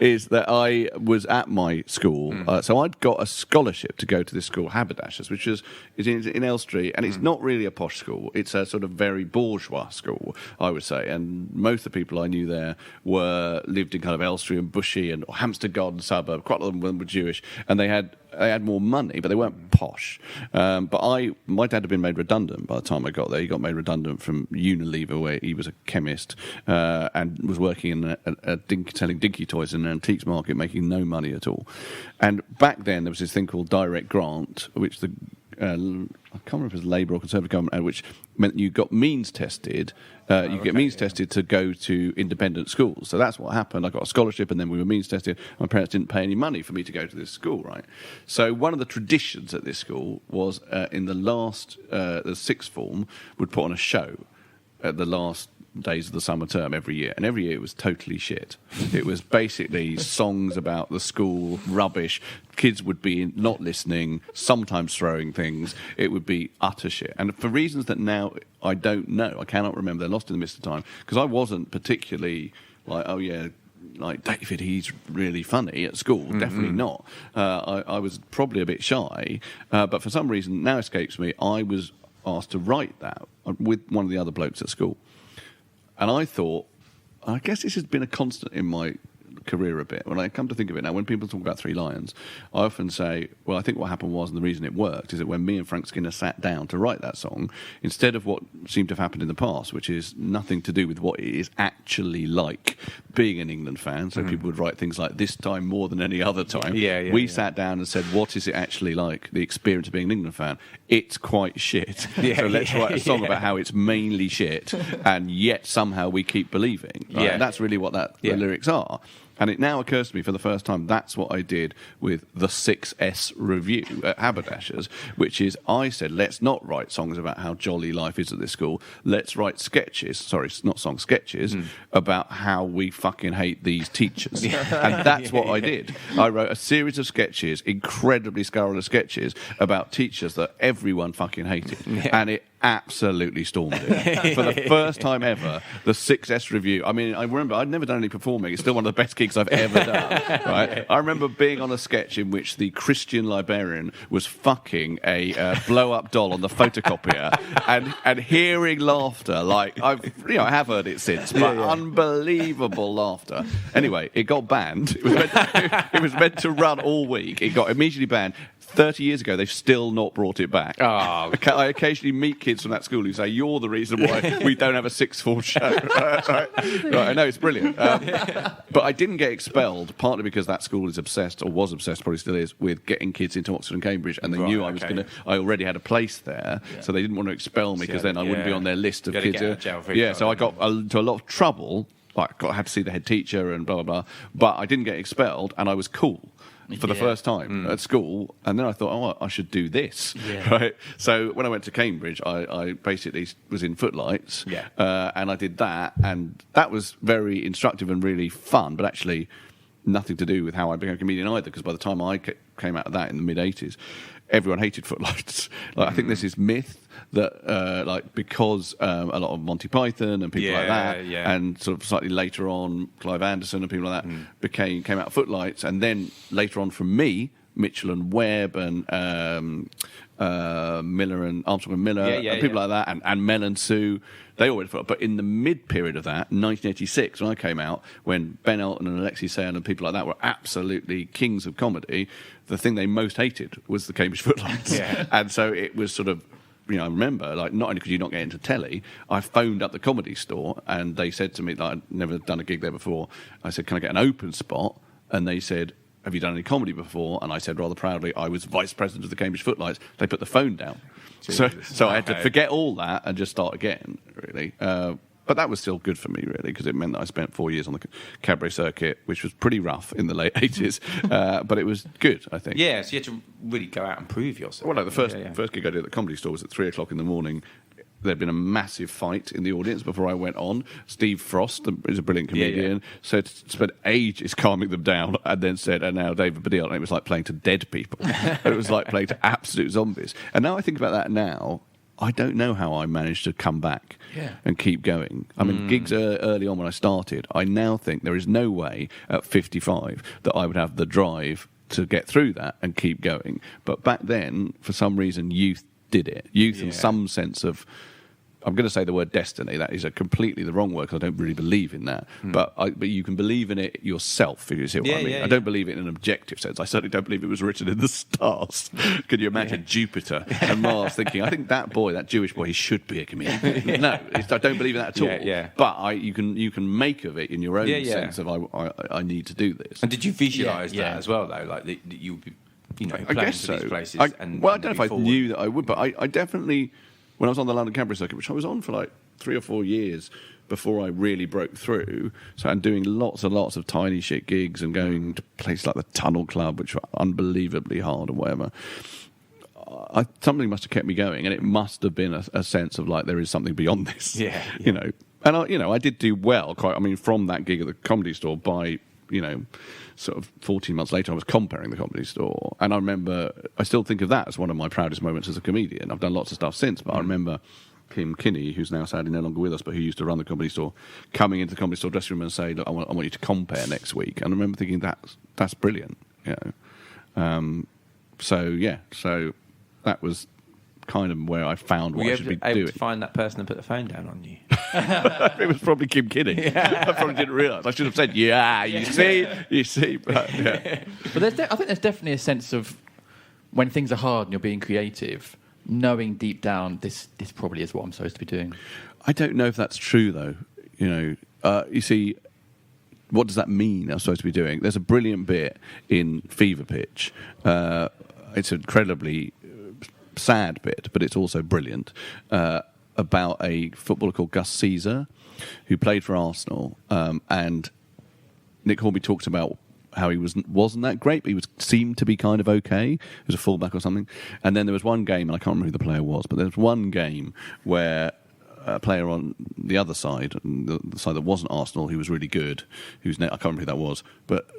is that I was at my school, so I'd got a scholarship to go to this school, Haberdashers, which is in Elstree, and it's not really a posh school. It's a sort of very bourgeois school, I would say, and most of the people I knew there lived in kind of Elstree and Bushy and Hampstead Garden suburb. Quite a lot of them were Jewish, and they had more money, but they weren't posh. But my dad had been made redundant by the time I got there. He got made redundant from Unilever, where he was a chemist and was working in selling dinky toys in an antiques market, making no money at all. And back then there was this thing called direct grant, which I can't remember if it was Labour or Conservative government, which meant you got means tested. Get means tested to go to independent schools. So that's what happened. I got a scholarship, and then we were means tested. My parents didn't pay any money for me to go to this school, right? So one of the traditions at this school was in the sixth form would put on a show at the last days of the summer term every year, and every year it was totally shit. It was basically songs about the school, rubbish. Kids would be not listening, sometimes throwing things. It would be utter shit. And for reasons that now I don't know, I cannot remember, they're lost in the mist of time, because I wasn't particularly like, oh yeah, like David, he's really funny at school. Definitely not. I was probably a bit shy, but for some reason now escapes me, I was asked to write that with one of the other blokes at school. And I thought, I guess this has been a constant in my career a bit. When I come to think of it now, when people talk about Three Lions, I often say, well, I think what happened was, and the reason it worked, is that when me and Frank Skinner sat down to write that song, instead of what seemed to have happened in the past, which is nothing to do with what it is actually like being an England fan, so people would write things like this time more than any other time, we sat down and said, what is it actually like, the experience of being an England fan? It's quite shit. So let's write a song about how it's mainly shit, and yet somehow we keep believing. Right? And that's really what the lyrics are. And it now occurs to me for the first time, that's what I did with the 6S review at Haberdashers, which is I said, let's not write songs about how jolly life is at this school. Let's write sketches, about how we fucking hate these teachers. And that's what I did. I wrote a series of sketches, incredibly scurrilous sketches, about teachers that everyone fucking hated. And it absolutely stormed it. For the first time ever, the 6S review. I mean, I remember I'd never done any performing. It's still one of the best gigs I've ever done. Right? I remember being on a sketch in which the Christian librarian was fucking a blow-up doll on the photocopier, and hearing laughter like I have heard it since, but unbelievable laughter. Anyway, it got banned. It was meant to run all week. It got immediately banned. 30 years ago, they've still not brought it back. Oh. I occasionally meet kids from that school who say, you're the reason why we don't have a sixth form show. Right, I know, it's brilliant. But I didn't get expelled, partly because that school is obsessed, or was obsessed, probably still is, with getting kids into Oxford and Cambridge, and they knew I already had a place there, so they didn't want to expel me, because then I wouldn't be on their list of kids. So I got into a lot of trouble. Like, I had to see the head teacher and blah, blah, blah. But I didn't get expelled, and I was cool for the first time at school. And then I thought, I should do this. Yeah. Right? So when I went to Cambridge, I basically was in Footlights. Yeah. And I did that. And that was very instructive and really fun, but actually nothing to do with how I became a comedian either, because by the time I came out of that in the mid-'80s, everyone hated Footlights. I think there's this myth that, because a lot of Monty Python and people like that, and sort of slightly later on Clive Anderson and people like that came out of Footlights, and then later on from me, Mitchell and Webb and Miller and Armstrong and Miller and people like that, and Mel and Sue, they all went for it. But in the mid-period of that, 1986, when I came out, when Ben Elton and Alexi Sale and people like that were absolutely kings of comedy, the thing they most hated was the Cambridge Footlights. Yeah. And so it was sort of, I remember, not only could you not get into telly, I phoned up the Comedy Store, and they said to me, I'd never done a gig there before. I said, can I get an open spot? And they said, have you done any comedy before? And I said rather proudly, I was vice president of the Cambridge Footlights. They put the phone down. So I had to forget all that and just start again, really. But that was still good for me, really, because it meant that I spent 4 years on the cabaret circuit, which was pretty rough in the late 80s, but it was good, I think. Yeah, so you had to really go out and prove yourself. Well, the first gig I did at the Comedy Store was at 3 o'clock in the morning. There'd been a massive fight in the audience before I went on. Steve Frost, who's a brilliant comedian, spent ages calming them down, and then said, and now David Baddiel, and it was like playing to dead people. It was like playing to absolute zombies. And now I think about that now, I don't know how I managed to come back and keep going. I mean, gigs early on when I started, I now think there is no way at 55 that I would have the drive to get through that and keep going. But back then, for some reason, youth did it. Youth and some sense of, I'm going to say the word destiny. That is completely the wrong word, because I don't really believe in that. But you can believe in it yourself, if you see what I mean. I don't believe it in an objective sense. I certainly don't believe it was written in the stars. Can you imagine Jupiter and Mars thinking, I think that Jewish boy, he should be a comedian. No, I don't believe in that at all. But you can make of it in your own sense of, I need to do this. And did you visualise that as well, though? Like that you would be, I guess so. These places I don't know if I knew that I would, but I definitely, when I was on the London Cabaret Circuit, which I was on for like 3 or 4 years before I really broke through, so I'm doing lots and lots of tiny shit gigs and going to places like the Tunnel Club, which were unbelievably hard and whatever. Something must have kept me going, and it must have been a sense of like, there is something beyond this. And I did do well. From that gig at the Comedy Store, by sort of 14 months later, I was comparing the Comedy Store. And I remember, I still think of that as one of my proudest moments as a comedian. I've done lots of stuff since, but I remember Kim Kinney, who's now sadly no longer with us, but who used to run the Comedy Store, coming into the Comedy Store dressing room and say, look, I want you to compare next week. And I remember thinking, that's brilliant. So that was kind of where I found what I should be doing. Were you able to find that person and put the phone down on you? It was probably Kim Kinney. I probably didn't realise. I should have said, you see. But, But I think there's definitely a sense of, when things are hard and you're being creative, knowing deep down, this probably is what I'm supposed to be doing. I don't know if that's true, though. You see, what does that mean I'm supposed to be doing? There's a brilliant bit in Fever Pitch. It's an incredibly sad bit, but it's also brilliant, about a footballer called Gus Caesar, who played for Arsenal, and Nick Hornby talks about how he wasn't that great, but he seemed to be kind of okay. He was a fullback or something. And then there was one game, and I can't remember who the player was, but there was one game where a player on the other side, the side that wasn't Arsenal, who was really good, I can't remember who that was, but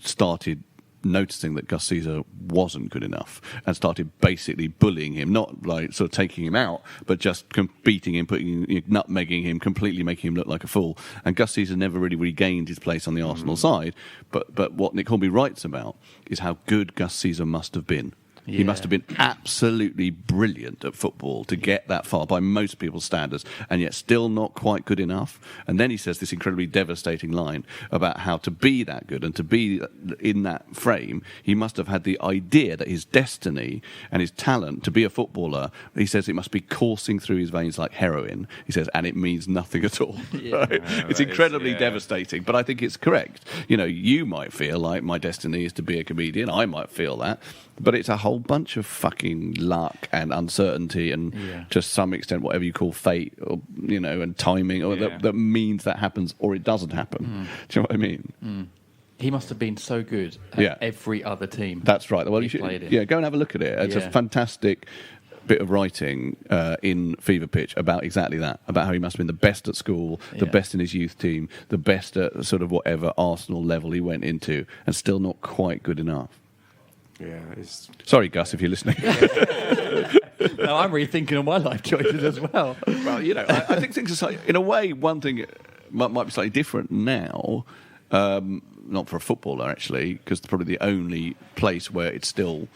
started noticing that Gus Caesar wasn't good enough and started basically bullying him, not like sort of taking him out, but just beating him, nutmegging him, completely making him look like a fool. And Gus Caesar never really regained his place on the Arsenal side. But what Nick Hornby writes about is how good Gus Caesar must have been. He must have been absolutely brilliant at football to get that far by most people's standards, and yet still not quite good enough. And then he says this incredibly devastating line about how to be that good and to be in that frame, he must have had the idea that his destiny and his talent to be a footballer, he says it must be coursing through his veins like heroin. He says, and it means nothing at all. Right? It's incredibly devastating, but I think it's correct. You know, you might feel like my destiny is to be a comedian. I might feel that. But it's a whole bunch of fucking luck and uncertainty and to some extent whatever you call fate, or you know, and timing, or that means that happens or it doesn't happen. Do you know what I mean? He must have been so good at every other team. That's right. Well, you should, played in. go and have a look at it. It's a fantastic bit of writing in Fever Pitch about exactly that, about how he must have been the best at school, the best in his youth team, the best at sort of whatever Arsenal level he went into, and still not quite good enough. Yeah, sorry, Gus, if you're listening. No, I'm rethinking all my life choices as well. Well, you know, I think things are slightly, in a way, one thing might be slightly different now, not for a footballer, actually, because it's probably the only place where it's still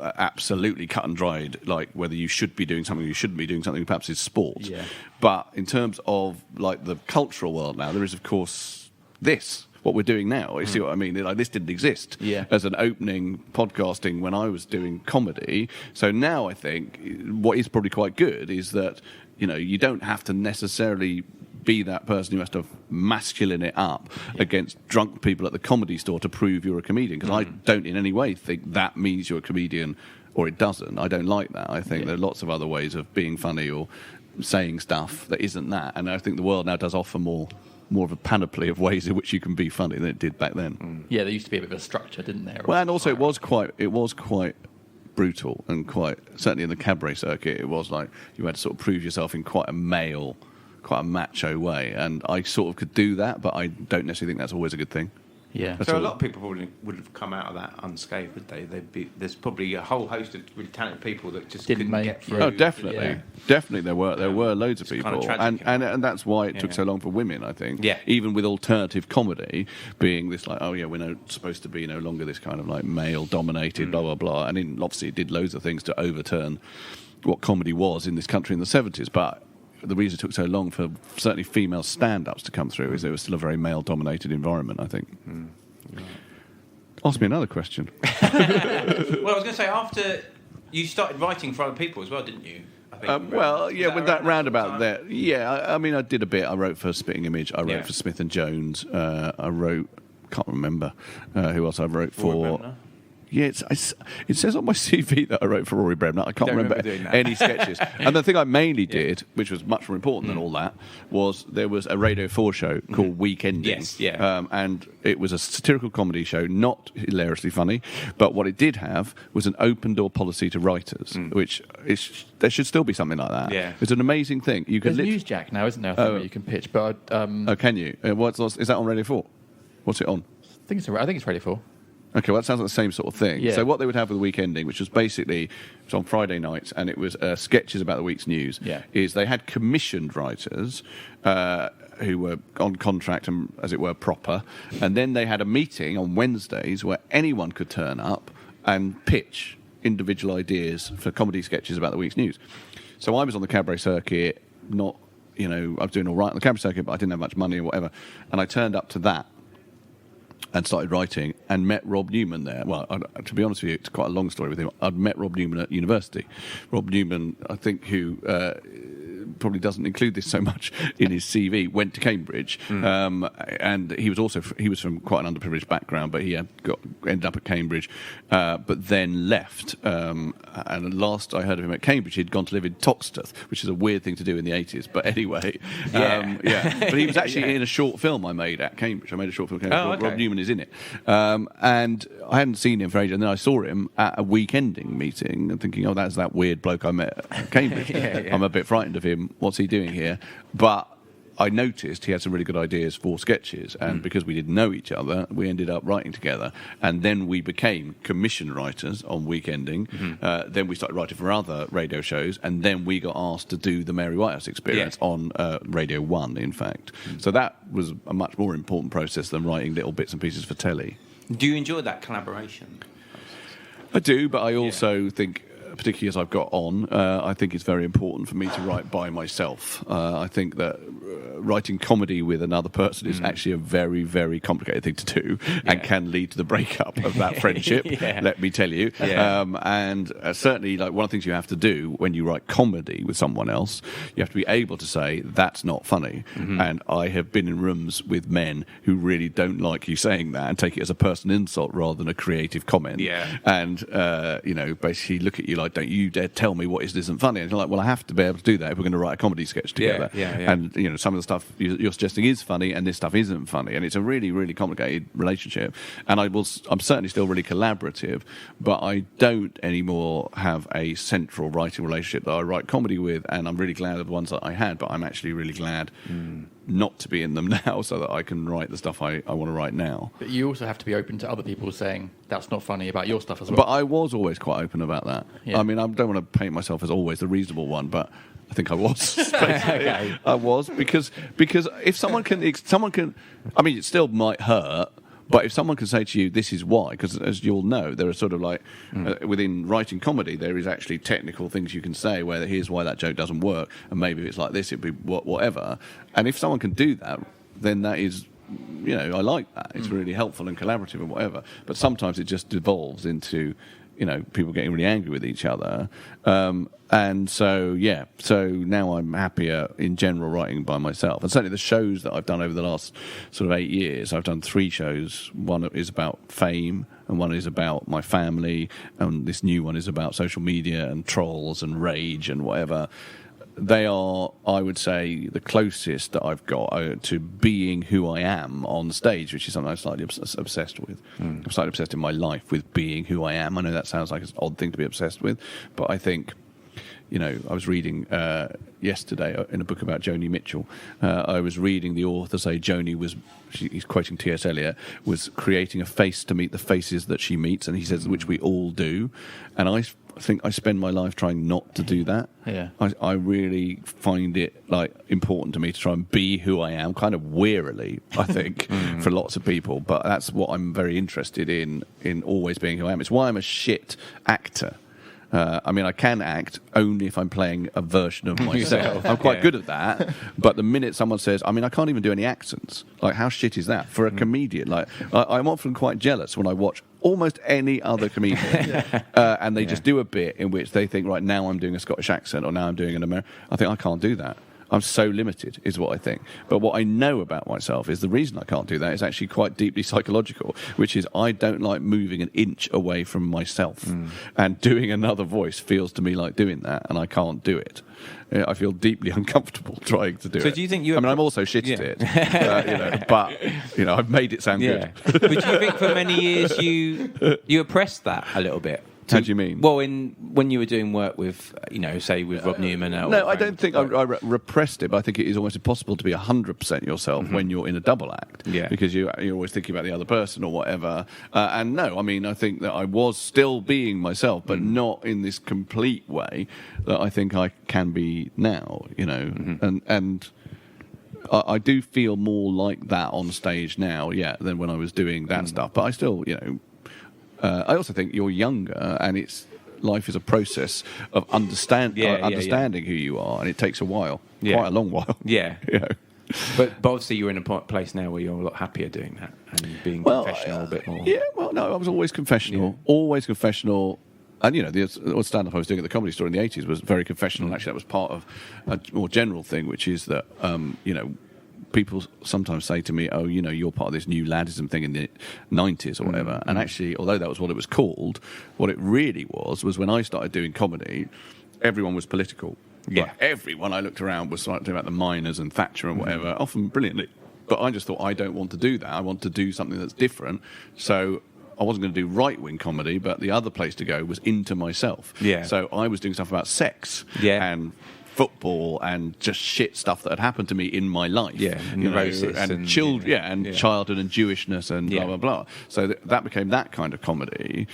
absolutely cut and dried, like whether you should be doing something or you shouldn't be doing something, perhaps is sport. Yeah. But in terms of, like, the cultural world now, there is, of course, this. What we're doing now, you see what I mean? Like, this didn't exist as an opening podcasting when I was doing comedy. So now I think what is probably quite good is that, you know, you don't have to necessarily be that person who has to masculine it up against drunk people at the comedy store to prove you're a comedian. Because I don't in any way think that means you're a comedian or it doesn't. I don't like that. I think there are lots of other ways of being funny or saying stuff that isn't that. And I think the world now does offer more of a panoply of ways in which you can be funny than it did back then. Yeah, there used to be a bit of a structure, didn't there? Well, and also it was quite brutal, and quite, certainly in the cabaret circuit, it was like you had to sort of prove yourself in quite a macho way, and I sort of could do that, but I don't necessarily think that's always a good thing. Yeah. So a lot of people probably would have come out of that unscathed, would they? There's probably a whole host of really talented people that just couldn't get through. Oh, definitely. Yeah. Definitely there were loads of people. Kind of tragic, and that's why it took so long for women, I think. Yeah. Even with alternative comedy being this, like, oh yeah, we're supposed to be no longer this kind of like male dominated, blah blah blah. And obviously it did loads of things to overturn what comedy was in this country in the 70s, but the reason it took so long for certainly female stand-ups to come through is it was still a very male-dominated environment, I think. Ask me another question. Well, I was going to say, after you started writing for other people as well, didn't you? I think, with that roundabout there. Yeah, I mean, I did a bit. I wrote for Spitting Image. I wrote for Smith & Jones. I wrote, can't remember who else I wrote for. Yeah, it says on my CV that I wrote for Rory Bremner. I can't remember any sketches. And the thing I mainly did, which was much more important than all that, was there was a Radio 4 show called Weekending. Yes, yeah. And it was a satirical comedy show, not hilariously funny, but what it did have was an open door policy to writers, which there should still be something like that. Yeah. It's an amazing thing. You can There's Newsjack now, isn't there? I think where you can pitch. But oh, can you? Is that on Radio 4? What's it on? I think it's Radio 4. Okay, well, that sounds like the same sort of thing. Yeah. So what they would have with the Weekending, which was basically, it was on Friday nights, and it was sketches about the week's news, is they had commissioned writers who were on contract and, as it were, proper, and then they had a meeting on Wednesdays where anyone could turn up and pitch individual ideas for comedy sketches about the week's news. So I was on the cabaret circuit, I was doing all right on the cabaret circuit, but I didn't have much money or whatever, and I turned up to that and started writing and met Rob Newman there. Well, to be honest with you, it's quite a long story with him. I'd met Rob Newman at university. Rob Newman, I think, who probably doesn't include this so much in his CV, went to Cambridge, and he was from quite an underprivileged background, but he ended up at Cambridge, but then left. And last I heard of him at Cambridge, he'd gone to live in Toxteth, which is a weird thing to do in the 80s. But anyway, But he was actually in a short film I made at Cambridge. I made a short film. Rob Newman is in it, and I hadn't seen him for ages. And then I saw him at a Weekending meeting, and thinking, "Oh, that's that weird bloke I met at Cambridge." I'm a bit frightened of him. What's he doing here? But I noticed he had some really good ideas for sketches, and because we didn't know each other, we ended up writing together, and then we became commission writers on Weekending. Then we started writing for other radio shows, and then we got asked to do the Mary Whitehouse Experience on Radio 1, in fact. So that was a much more important process than writing little bits and pieces for telly. Do you enjoy that collaboration? I do, but I also think, particularly as I've got on, I think it's very important for me to write by myself. I think that writing comedy with another person is actually a very, very complicated thing to do and can lead to the breakup of that friendship, let me tell you. And certainly, like, one of the things you have to do when you write comedy with someone else, you have to be able to say, that's not funny. And I have been in rooms with men who really don't like you saying that and take it as a personal insult rather than a creative comment. And, basically look at you like, don't you dare tell me what isn't funny. And you're like, well, I have to be able to do that if we're going to write a comedy sketch together. And, some of the stuff you're suggesting is funny and this stuff isn't funny. And it's a really, really complicated relationship. And I'm certainly still really collaborative, but I don't anymore have a central writing relationship that I write comedy with. And I'm really glad of the ones that I had, but I'm actually really glad not to be in them now so that I can write the stuff I want to write now. But you also have to be open to other people saying that's not funny about your stuff as well. But I was always quite open about that. I mean, I don't want to paint myself as always the reasonable one, but I think I was. Okay. I was because if someone can, I mean, it still might hurt. But if someone can say to you, this is why, because as you'll know, there are sort of like, within writing comedy, there is actually technical things you can say where here's why that joke doesn't work, and maybe if it's like this, it'd be whatever. And if someone can do that, then that is, I like that. It's really helpful and collaborative and whatever. But sometimes it just devolves into, people getting really angry with each other. And so now I'm happier in general writing by myself. And certainly the shows that I've done over the last sort of 8 years, I've done 3 shows. One is about fame, and one is about my family, and this new one is about social media and trolls and rage and whatever. They are, I would say, the closest that I've got to being who I am on stage, which is something I'm slightly obsessed with. I'm slightly obsessed in my life with being who I am. I know that sounds like an odd thing to be obsessed with, but I think, I was reading yesterday in a book about Joni Mitchell. I was reading the author say he's quoting T.S. Eliot, was creating a face to meet the faces that she meets, and he says, which we all do. And I think I spend my life trying not to do that. I really find it important to me to try and be who I am, kind of wearily, I think, for lots of people. But that's what I'm very interested in always being who I am. It's why I'm a shit actor. I mean, I can act only if I'm playing a version of myself. I'm quite good at that. But the minute someone says, I can't even do any accents. Like, how shit is that for a comedian? I'm often quite jealous when I watch almost any other comedian and they just do a bit in which they think, right, now I'm doing a Scottish accent or now I'm doing an American. I think I can't do that. I'm so limited, is what I think. But what I know about myself is the reason I can't do that is actually quite deeply psychological, which is I don't like moving an inch away from myself. And doing another voice feels to me like doing that, and I can't do it. I feel deeply uncomfortable trying to do it. So do you think I'm also shit at it. But I've made it sound good. But do you think for many years you oppressed that a little bit? How do you mean? Well, when you were doing work with, say, with Rob Newman. No, I don't think I repressed it, but I think it is almost impossible to be 100% yourself when you're in a double act. Because you're always thinking about the other person or whatever. And no, I think that I was still being myself, but not in this complete way that I think I can be now, And I do feel more like that on stage now, than when I was doing that stuff. But I still, I also think you're younger, and life is a process of understanding who you are, and it takes a while, quite a long while. But obviously you're in a place now where you're a lot happier doing that and being confessional a bit more. No, I was always confessional, And, the stand-up I was doing at the Comedy Store in the 80s was very confessional, and actually that was part of a more general thing, which is that, people sometimes say to me, oh, you're part of this new laddism thing in the 90s or whatever. And actually, although that was what it was called, what it really was when I started doing comedy, everyone was political. Everyone I looked around was talking about the miners and Thatcher and whatever, often brilliantly. But I just thought, I don't want to do that. I want to do something that's different. So I wasn't going to do right-wing comedy, but the other place to go was into myself. So I was doing stuff about sex and football and just shit stuff that had happened to me in my life. Yeah, neurosis and childhood and Jewishness and blah blah blah. So that became that kind of comedy,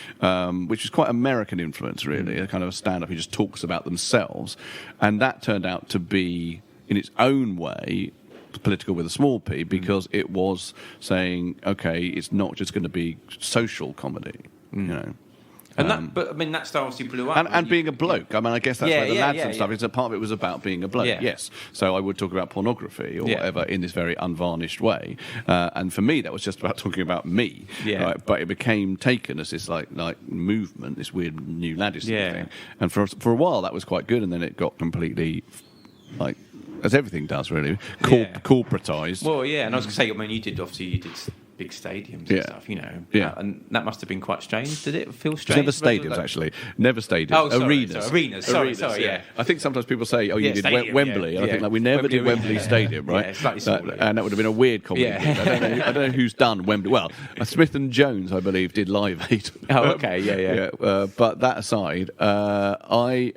which is quite American influence, really. A kind of a stand-up who just talks about themselves, and that turned out to be, in its own way, political with a small p, because it was saying, okay, it's not just going to be social comedy, you know. And but I mean, that style obviously blew up. And being a bloke. I mean, I guess that's where the lads and stuff. It's a part of it was about being a bloke. Yes. So I would talk about pornography or whatever in this very unvarnished way. And for me, that was just about talking about me. Yeah. Right? But it became taken as this like movement, this weird new laddies thing. And for a while, that was quite good, and then it got completely like, as everything does, really, corporatized. Well, and I was going to say, I mean, you did big stadiums and stuff, you know. Yeah. And that must have been quite strange. Did it feel strange? Never stadiums, actually. Never stadiums. Oh, sorry, arenas. Arenas, sorry. I think sometimes people say, you did stadium, Wembley. And I think, like, we never did Wembley Stadium, right? Yeah, slightly smaller. And that would have been a weird comedy. I don't know who's done Wembley. Well, Smith and Jones, I believe, did Live Aid. Oh, okay, but that aside, I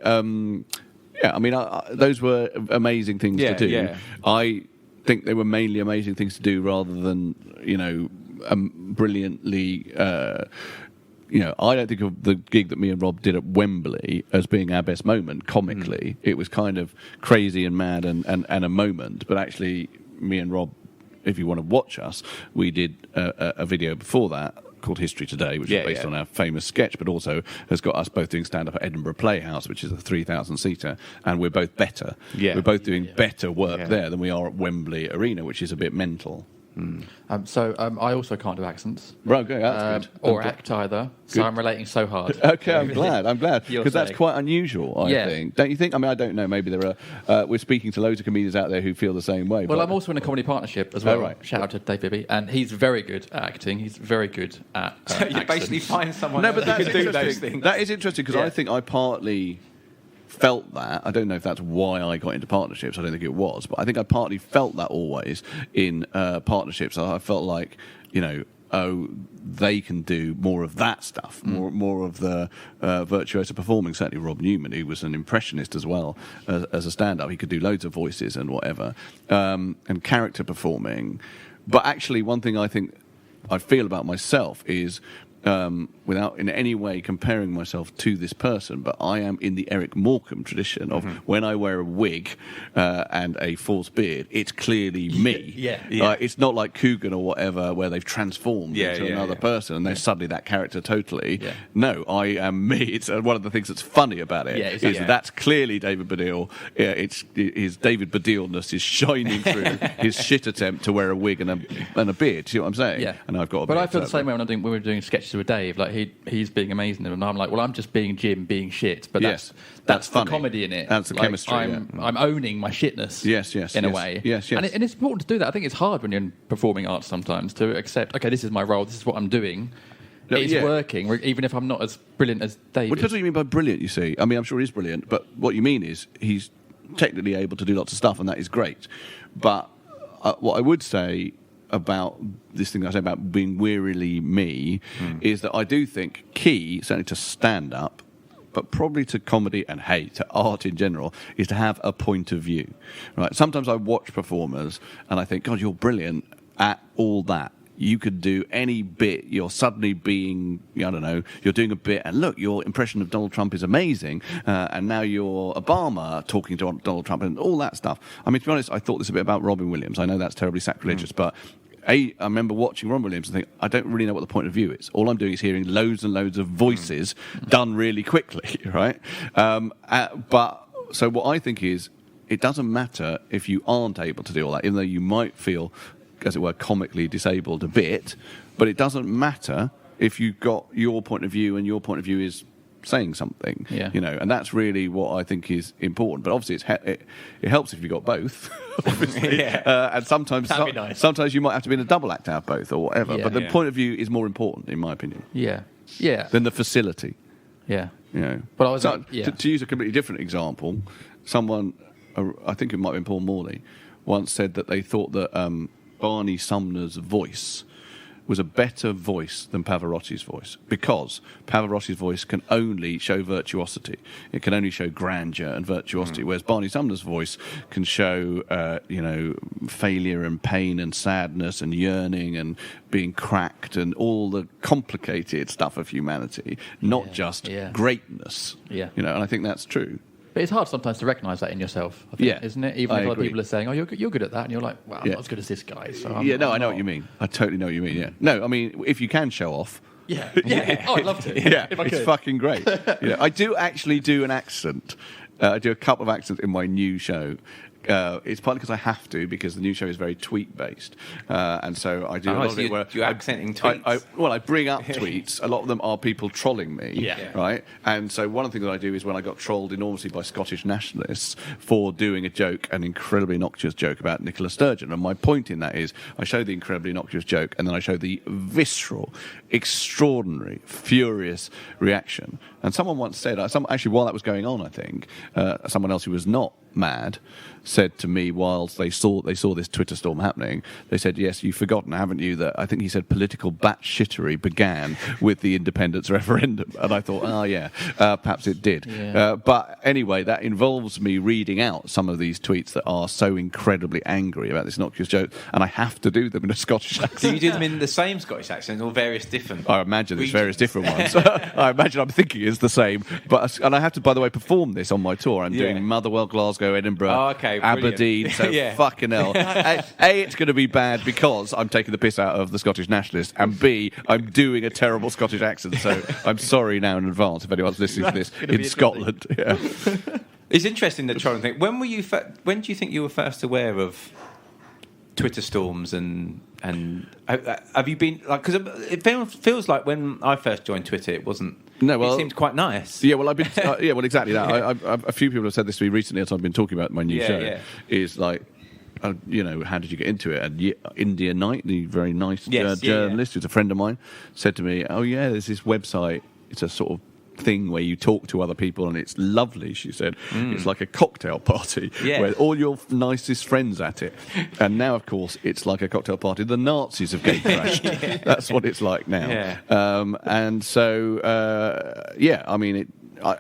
mean, those were amazing things to do. Yeah. I think they were mainly amazing things to do rather than, brilliantly... I don't think of the gig that me and Rob did at Wembley as being our best moment comically. It was kind of crazy and mad and a moment, but actually me and Rob, if you want to watch us, we did a video before that called History Today, which is based on our famous sketch, but also has got us both doing stand-up at Edinburgh Playhouse, which is a 3,000-seater, and we're both better. Yeah. We're both doing better work there than we are at Wembley Arena, which is a bit mental. I also can't do accents. Right, okay, that's good. Or act either. So I'm relating so hard. Okay, I'm glad. Because that's quite unusual, I think. Don't you think? I mean, I don't know. Maybe there are... we're speaking to loads of comedians out there who feel the same way. Well, I'm also in a comedy partnership as well. Oh, right. Shout out to Dave Bibby. And he's very good at acting. He's very good at So you basically find someone who can do those things. That is interesting, because I think I partly... felt that. I don't know if that's why I got into partnerships. I don't think it was, but I think I partly felt that always in partnerships. I felt like, they can do more of that stuff, more of the virtuoso performing. Certainly Rob Newman, who was an impressionist as well as a stand-up. He could do loads of voices and whatever, and character performing. But actually, one thing I think I feel about myself is, without in any way comparing myself to this person, but I am in the Eric Morecambe tradition of when I wear a wig and a false beard, it's clearly me. It's not like Coogan or whatever, where they've transformed into another person and they're suddenly that character totally. No, I am me. It's one of the things that's funny about it is that's clearly David Baddiel. It's his David Baddielness is shining through his shit attempt to wear a wig and a beard. Do you know what I'm saying? Yeah. And I've got a But beard, I feel the same way when we were doing sketches with Dave. Like he's being amazing, and I'm like, well, I'm just being Jim, being shit. But that's the comedy in it. That's the chemistry. I'm owning my shitness. In a way. Yes. And it's important to do that. I think it's hard when you're in performing arts sometimes to accept, okay, this is my role, this is what I'm doing. It's working, even if I'm not as brilliant as Dave. Well, depends what you mean by brilliant, you see. I mean, I'm sure he's brilliant, but what you mean is he's technically able to do lots of stuff, and that is great. But what I would say about this thing I say about being wearily me is that I do think key, certainly to stand-up, but probably to comedy and, to art in general, is to have a point of view. Right? Sometimes I watch performers and I think, God, you're brilliant at all that. You could do any bit. You're suddenly being, I don't know, you're doing a bit, and look, your impression of Donald Trump is amazing, and now you're Obama talking to Donald Trump and all that stuff. I mean, to be honest, I thought this a bit about Robin Williams. I know that's terribly sacrilegious, but I remember watching Robin Williams and think, I don't really know what the point of view is. All I'm doing is hearing loads and loads of voices done really quickly, right? But so what I think is, it doesn't matter if you aren't able to do all that, even though you might feel, as it were, comically disabled a bit, but it doesn't matter if you've got your point of view and your point of view is saying something, and that's really what I think is important. But obviously it helps if you've got both, obviously. And sometimes you might have to be in a double act to have both or whatever, but the point of view is more important, in my opinion, than the facility. But I was to use a completely different example, someone, I think it might have been Paul Morley, once said that they thought that Barney Sumner's voice was a better voice than Pavarotti's voice, because Pavarotti's voice can only show virtuosity. It can only show grandeur and virtuosity, whereas Barney Sumner's voice can show, failure and pain and sadness and yearning and being cracked and all the complicated stuff of humanity, not just greatness. Yeah. And I think that's true. But it's hard sometimes to recognise that in yourself, I think, isn't it? Even if other people are saying, "Oh, you're good at that," and you're like, "Well, I'm not as good as this guy." So I know what you mean. I totally know what you mean. Yeah. No, I mean, if you can show off. Yeah. Oh, I'd love to. Yeah, it's fucking great. I do actually do an accent. I do a couple of accents in my new show. It's partly because I have to, because the new show is very tweet-based. And so I do a lot of it where... You're accenting tweets? I bring up tweets. A lot of them are people trolling me, right? And so one of the things that I do is when I got trolled enormously by Scottish nationalists for doing a joke, an incredibly innocuous joke about Nicola Sturgeon. And my point in that is I show the incredibly innocuous joke and then I show the visceral, extraordinary, furious reaction. And someone once said, actually while that was going on, I think, someone else who was not mad said to me whilst they saw this Twitter storm happening, they said, "Yes, you've forgotten, haven't you, that," I think he said, "political batshittery began with the independence referendum." And I thought, perhaps it did. Yeah. But anyway, that involves me reading out some of these tweets that are so incredibly angry about this innocuous joke, and I have to do them in a Scottish accent. Do you do them in the same Scottish accent or various different? I imagine there's various different ones. I imagine I'm thinking it's the same. And I have to, by the way, perform this on my tour. I'm doing Motherwell, Glasgow, Edinburgh, Aberdeen. So fucking hell. A, it's going to be bad because I'm taking the piss out of the Scottish nationalists, and B, I'm doing a terrible Scottish accent. So I'm sorry now in advance if anyone's listening to this in Scotland. Yeah. It's interesting that trolling thing. When do you think you were first aware of Twitter storms and have you been like, because it feels like when I first joined Twitter it wasn't. No, well, it seemed quite nice. Yeah, well, I've been. Exactly that. A few people have said this to me recently as I've been talking about my new show. Yeah. Is like, how did you get into it? And India Knight, the very nice journalist, who's a friend of mine, said to me, "Oh yeah, there's this website. It's a sort of thing where you talk to other people and it's lovely," she said. It's like a cocktail party where all your nicest friends at it. And now, of course, it's like a cocktail party the Nazis have gate crashed. That's what it's like now. And so I mean,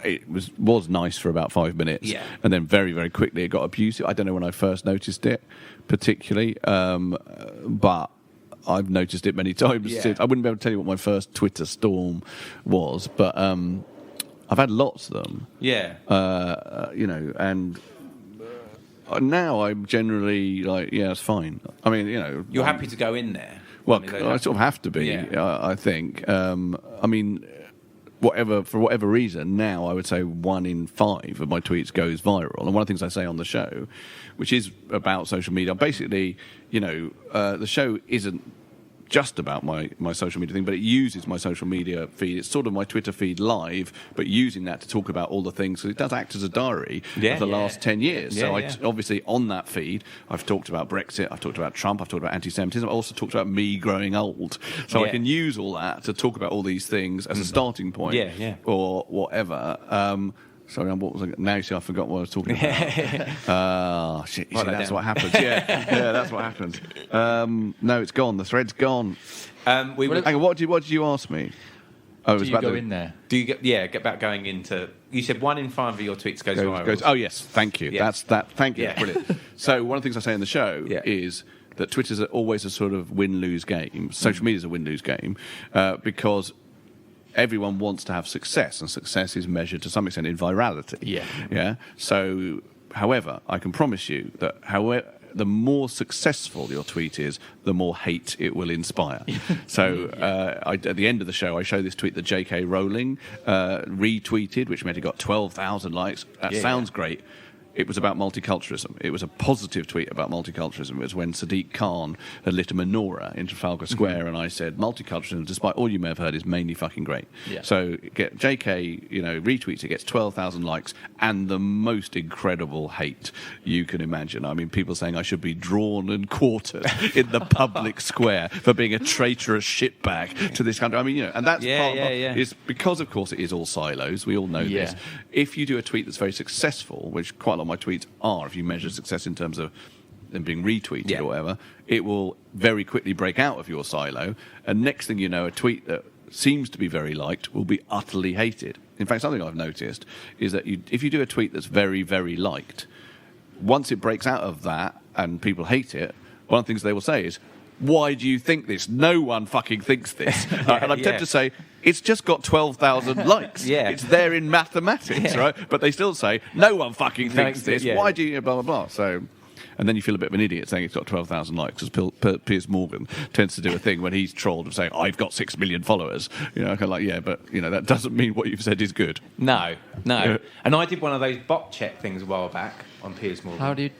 it was nice for about 5 minutes, and then very, very quickly it got abusive. I don't know when I first noticed it particularly, but I've noticed it many times since. I wouldn't be able to tell you what my first Twitter storm was, but I've had lots of them. Yeah. And now I'm generally like, it's fine. I mean, you're happy to go in there. Well, I sort of have to be. I think. I mean, for whatever reason, now I would say 1 in 5 of my tweets goes viral. And one of the things I say on the show, which is about social media, basically, the show isn't just about my social media thing, but it uses my social media feed. It's sort of my Twitter feed live, but using that to talk about all the things. So it does act as a diary of the last 10 years. Obviously, on that feed, I've talked about Brexit, I've talked about Trump, I've talked about anti-Semitism, I've also talked about me growing old. So I can use all that to talk about all these things as a starting point or whatever. Sorry, what was I? Now see, I forgot what I was talking about. Shit! That's what happens. That's what happens. No, it's gone. The thread's gone. Hang on, what did you ask me? Oh, do you go in there? Do you get about going into? You said 1 in 5 of your tweets goes viral. Oh yes, thank you. That's that. Thank you. Brilliant. So one of the things I say in the show is that Twitter's always a sort of win-lose game. Social media is a win-lose game because everyone wants to have success, and success is measured to some extent in virality. So, however, I can promise you that the more successful your tweet is, the more hate it will inspire. So at the end of the show, I show this tweet that J.K. Rowling retweeted, which meant it got 12,000 likes. That sounds great. It was about multiculturalism. It was a positive tweet about multiculturalism. It was when Sadiq Khan had lit a menorah in Trafalgar Square, and I said, multiculturalism, despite all you may have heard, is mainly fucking great. So JK, retweets it, gets 12,000 likes, and the most incredible hate you can imagine. I mean, people saying I should be drawn and quartered in the public square for being a traitorous shitbag to this country. I mean, and that's part of is because, of course, it is all silos. We all know this. If you do a tweet that's very successful, which quite a lot of my tweets are, if you measure success in terms of and being retweeted or whatever, it will very quickly break out of your silo, and next thing you know, a tweet that seems to be very liked will be utterly hated. In fact, something I've noticed is that if you do a tweet that's very, very liked, once it breaks out of that and people hate it, one of the things they will say is, why do you think this? No one fucking thinks this. And I'm tempted to say, it's just got 12,000 likes. It's there in mathematics, right? But they still say, no one fucking thinks this. Why do you, blah, blah, blah. So, and then you feel a bit of an idiot saying it's got 12,000 likes, because Piers Morgan tends to do a thing when he's trolled of saying, I've got 6 million followers. You know, kind of like, but, that doesn't mean what you've said is good. No. And I did one of those bot check things a while back on Piers Morgan. How do you...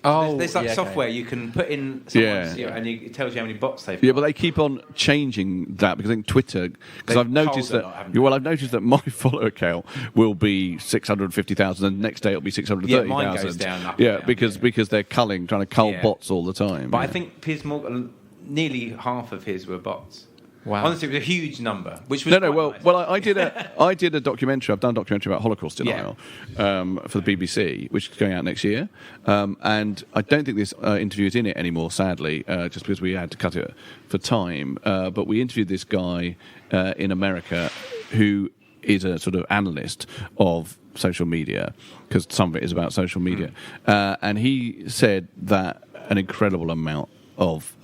there's software you can put in someone's, and it tells you how many bots they've got. Yeah, but they keep on changing that, because I think Twitter... Because I've noticed that... I've noticed that my follower count will be 650,000, and the next day it'll be 630,000. Yeah, mine goes down. Because they're trying to cull bots all the time. But I think Piers Morgan, nearly half of his were bots. Wow. Honestly, it was a huge number. Which was nice. I did a documentary. I've done a documentary about Holocaust denial for the BBC, which is going out next year. And I don't think this interview is in it anymore, sadly, just because we had to cut it for time. But we interviewed this guy in America who is a sort of analyst of social media, because some of it is about social media. And he said that an incredible amount of,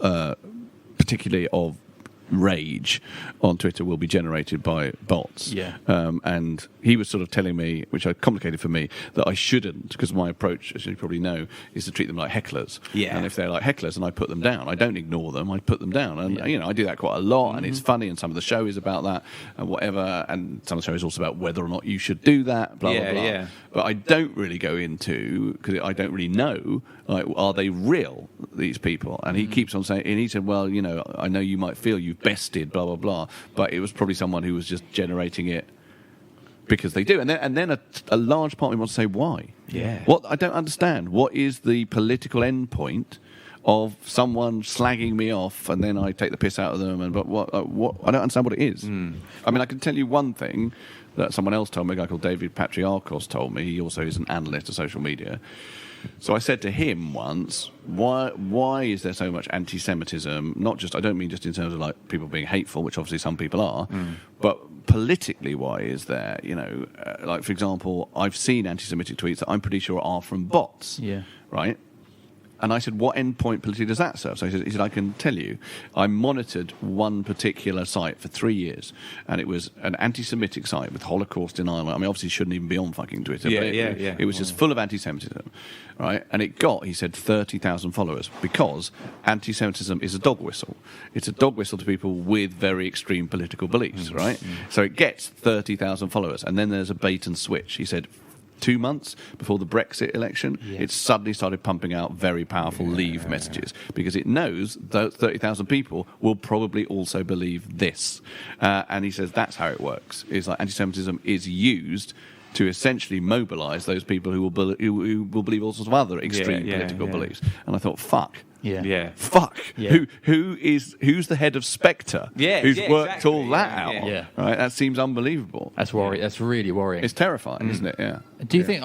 particularly of rage on Twitter, will be generated by bots. And he was sort of telling me, which is complicated for me, that I shouldn't, because my approach, as you probably know, is to treat them like hecklers. And if they're like hecklers and I put them down, I don't ignore them, I put them down. And I do that quite a lot, and it's funny, and some of the show is about that and whatever, and some of the show is also about whether or not you should do that, blah blah blah. But I don't really go into, because I don't really know, like, are they real, these people? And he keeps on saying, and he said, well, I know you might feel you've bested, blah blah blah, but it was probably someone who was just generating it because they do. And then a large part of me wants to say, why? What I don't understand. What is the political end point of someone slagging me off and then I take the piss out of them? And but what I don't understand what it is. I mean, I can tell you one thing that someone else told me, a guy called David Patriarchos told me. He also is an analyst of social media. So I said to him once, why is there so much anti-Semitism? Not just, I don't mean just in terms of like people being hateful, which obviously some people are, but politically, why is there? Like, for example, I've seen anti-Semitic tweets that I'm pretty sure are from bots. Right? And I said, what endpoint politically does that serve? So he said, I can tell you. I monitored one particular site for 3 years, and it was an anti-Semitic site with Holocaust denial. I mean, obviously it shouldn't even be on fucking Twitter. It was just full of anti-Semitism, right? And it got, he said, 30,000 followers, because anti-Semitism is a dog whistle. It's a dog whistle to people with very extreme political beliefs, right? So it gets 30,000 followers, and then there's a bait and switch. He said, 2 months before the Brexit election, it suddenly started pumping out very powerful leave messages, because it knows those 30,000 people will probably also believe this. And he says that's how it works. It's like anti-Semitism is used to essentially mobilise those people who will believe all sorts of other extreme political beliefs. And I thought, fuck. Fuck. Who's the head of Spectre? Who's worked all that out? Right. That seems unbelievable. That's worrying. That's really worrying. It's terrifying, isn't it? Yeah. Do you think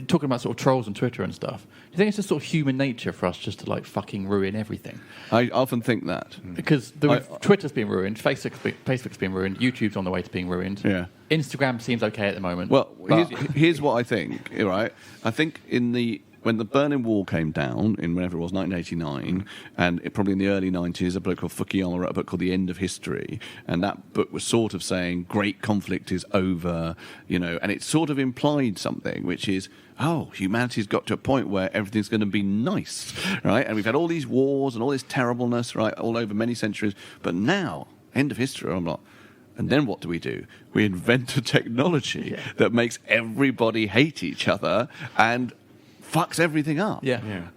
talking about sort of trolls on Twitter and stuff? Do you think it's just sort of human nature for us just to like fucking ruin everything? I often think that, because Twitter's been ruined, Facebook's been ruined, YouTube's on the way to being ruined. Instagram seems okay at the moment. Well, here's what I think. Right, I think when the Berlin Wall came down in whenever it was, 1989, and probably in the early 90s, a bloke called Fukuyama wrote a book called The End of History, and that book was sort of saying great conflict is over, and it sort of implied something, which is, humanity's got to a point where everything's going to be nice, right? And we've had all these wars and all this terribleness, right, all over many centuries, but now, end of history, I'm like, and then what do? We invent a technology that makes everybody hate each other and fucks everything up.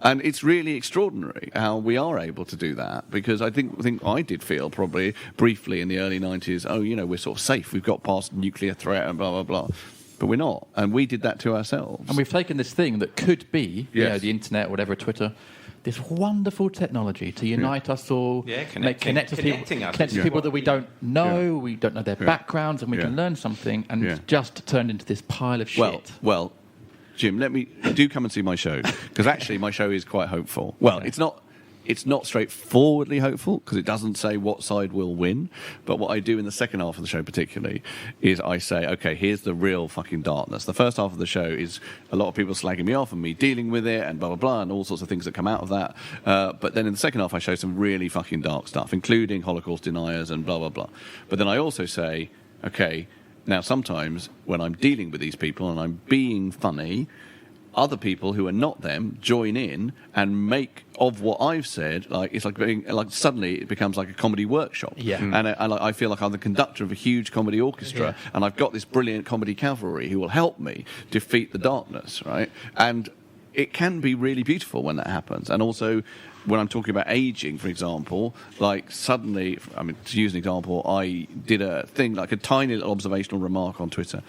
And it's really extraordinary how we are able to do that, because I think I did feel probably briefly in the early 90s, we're sort of safe, we've got past nuclear threat and blah, blah, blah. But we're not. And we did that to ourselves. And we've taken this thing that could be, the internet, whatever, Twitter, this wonderful technology to unite us all, connect us to people that we don't know, we don't know their backgrounds, and we can learn something, and it's just turned into this pile of shit. Well, Jim, do come and see my show, because actually my show is quite hopeful. Well, it's not straightforwardly hopeful, because it doesn't say what side will win. But what I do in the second half of the show particularly is I say, okay, here's the real fucking darkness. The first half of the show is a lot of people slagging me off and me dealing with it and blah, blah, blah, and all sorts of things that come out of that. But then in the second half, I show some really fucking dark stuff, including Holocaust deniers and blah, blah, blah. But then I also say, okay, now sometimes when I'm dealing with these people and I'm being funny, other people who are not them join in and make of what I've said, it's like being, like suddenly it becomes like a comedy workshop. Yeah. And I feel like I'm the conductor of a huge comedy orchestra, and I've got this brilliant comedy cavalry who will help me defeat the darkness, right? And it can be really beautiful when that happens. And also, when I'm talking about aging, for example, like suddenly, I mean, to use an example, I did a thing, like a tiny little observational remark on Twitter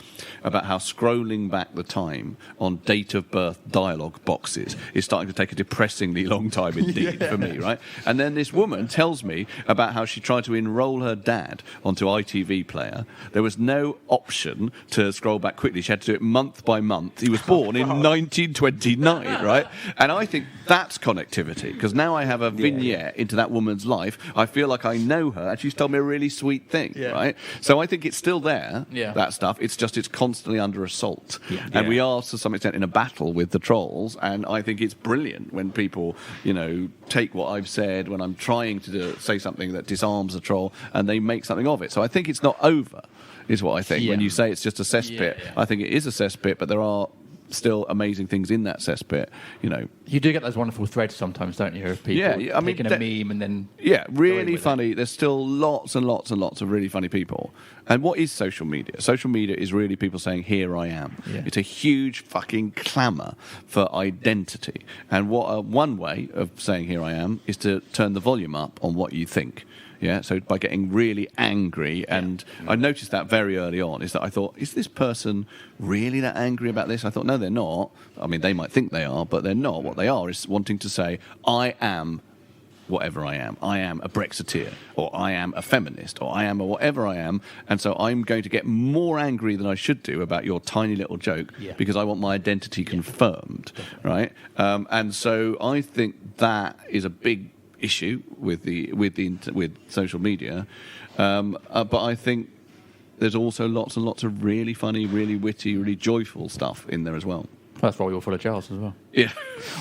about how scrolling back the time on date of birth dialogue boxes is starting to take a depressingly long time indeed for me, right? And then this woman tells me about how she tried to enroll her dad onto ITV Player. There was no option to scroll back quickly. She had to do it month by month. He was born in 1929, right? And I think that's connectivity, because now I have a vignette into that woman's life. I feel like I know her, and she's told me a really sweet thing, right? So I think it's still there, that stuff. It's just it's constantly under assault. And we are, to some extent, in a battle with the trolls, and I think it's brilliant when people, take what I've said, when I'm trying to say something that disarms a troll, and they make something of it. So I think it's not over, is what I think. When you say it's just a cesspit, I think it is a cesspit, but there are still amazing things in that cesspit, You do get those wonderful threads sometimes, don't you, of people taking a meme and then... Yeah, really funny. There's still lots and lots and lots of really funny people. And what is social media? Social media is really people saying, here I am. Yeah. It's a huge fucking clamour for identity. And one way of saying here I am is to turn the volume up on what you think. Yeah, so by getting really angry, and I noticed that very early on, is that I thought, is this person really that angry about this? I thought, no, they're not. I mean, they might think they are, but they're not. What they are is wanting to say, I am whatever I am. I am a Brexiteer, or I am a feminist, or I am a whatever I am, and so I'm going to get more angry than I should do about your tiny little joke because I want my identity confirmed, right? And so I think that is a big issue with social media, but I think there's also lots and lots of really funny, really witty, really joyful stuff in there as well. That's why you're full of Giles as well. Yeah.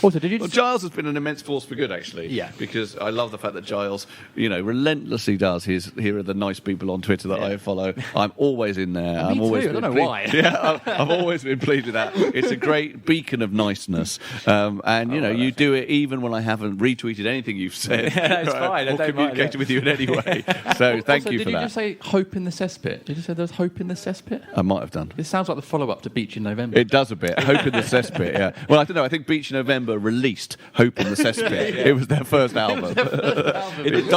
Also, did you? Well, Giles has been an immense force for good, actually. Yeah. Because I love the fact that Giles, relentlessly does his. Here are the nice people on Twitter that I follow. I'm always in there. Me too. I don't know why. Yeah, I've always been pleased with that. It's a great beacon of niceness, and you do it even when I haven't retweeted anything you've said. It's fine. Or communicated with you in any way. So thank you for that. Did you just say hope in the cesspit? Did you say there was hope in the cesspit? I might have done. This sounds like the follow-up to Beach in November. It does a bit. Hope in the cesspit. Yeah. Well, I don't know. I think Beach in November released Hope in the Cesspit. It was their first album. It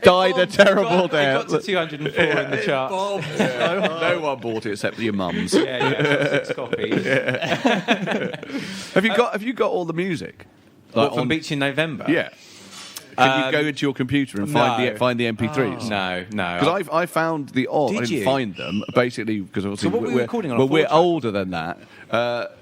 died a terrible death. It got to 204 in the charts. No one bought it except your mums. 6 copies. Have you got all the music? What, from Beach in November? Yeah. Can you go into your computer and find the MP3s? No. Because I found the odd. I didn't find them basically because obviously so what were we recording on? We're older than that.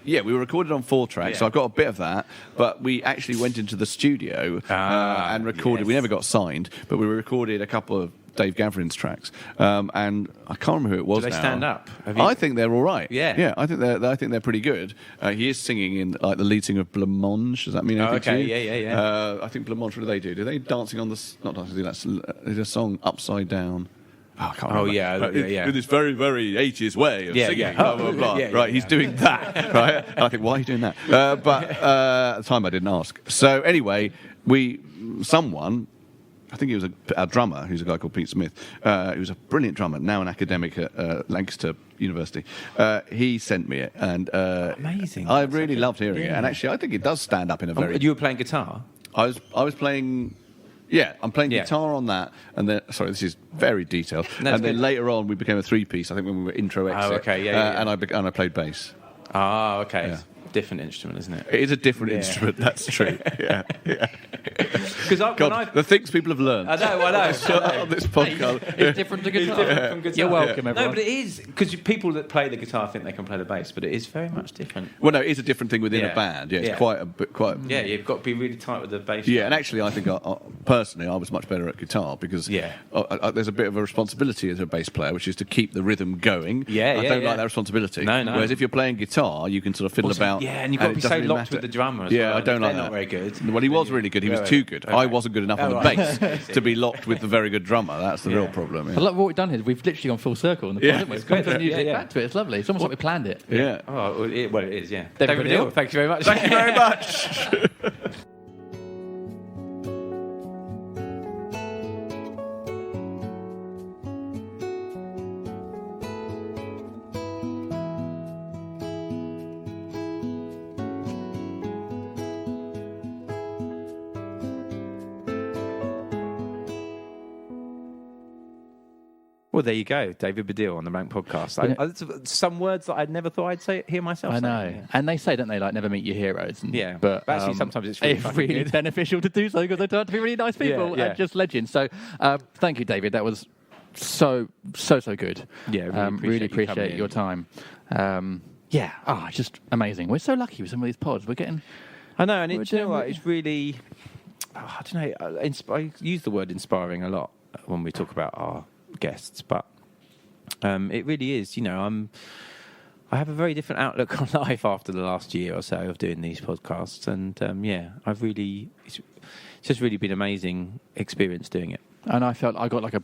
We were recorded on 4-track, so I've got a bit of that. But we actually went into the studio and recorded. Yes. We never got signed, but we recorded a couple of Dave Gavrin's tracks, and I can't remember who it was. Do they stand up? I think they're all right. Yeah. I think they're pretty good. He is singing in like the lead singer of Blancmange. Does that mean anything to you? Yeah. I think Blancmange. What do they do? Do they dancing on the not dancing? That's there's a song Upside Down. Oh, I can't remember. Yeah. In this very, very 80s way of singing, blah, blah, blah. Right, he's doing that, right? And I think, why are you doing that? But at the time, I didn't ask. So anyway, someone, I think he was a drummer, who's a guy called Pete Smith, who was a brilliant drummer, now an academic at Lancaster University. He sent me it, and amazing. I really loved hearing it. And actually, I think it does stand up in a very... You were playing guitar? I was playing... Yeah, I'm playing guitar on that, and then this is very detailed. Then later on, we became a 3-piece. I think when we were intro exit. Oh, okay, yeah. And I played bass. Ah, okay. Yeah. Different instrument, isn't it? It is a different instrument. That's true. Yeah. The things people have learned. I know. On this podcast. It's different to guitar. From guitar. You're welcome, everyone. No, but it is, because people that play the guitar think they can play the bass, but it is very much different. Well, no, it is a different thing within a band. Yeah, it's quite. Yeah, you've got to be really tight with the bass. Yeah, and actually, I think personally, I was much better at guitar because there's a bit of a responsibility as a bass player, which is to keep the rhythm going. I don't like that responsibility. No. Whereas if you're playing guitar, you can sort of fiddle about. Yeah, and you've got to be so locked with the drummer as well. Yeah, I don't like that. Not very good. Well, he was really good. He was too good. I wasn't good enough on the bass to be locked with the very good drummer. That's the real problem. Yeah. I love what we've done here. We've literally gone full circle on the pod, haven't we? We've gone from music back to it. It's lovely. It's almost like we planned it. Yeah. Oh, it is, yeah. David Baddiel, thank you very much. Thank you very much. Well, there you go, David Baddiel on the Rank Podcast. Some words that I'd never thought I'd hear myself. I know, and they say, don't they, like never meet your heroes. And, but actually, sometimes it's really beneficial to do so because they turn out to be really nice people and just legends. So, thank you, David. That was so good. Yeah, really appreciate your time. Just amazing. We're so lucky with some of these pods. We're getting. I know, and it's really. I don't know. I use the word inspiring a lot when we talk about our guests, but it really is. I have a very different outlook on life after the last year or so of doing these podcasts, and it's just really been an amazing experience doing it. And I felt I got like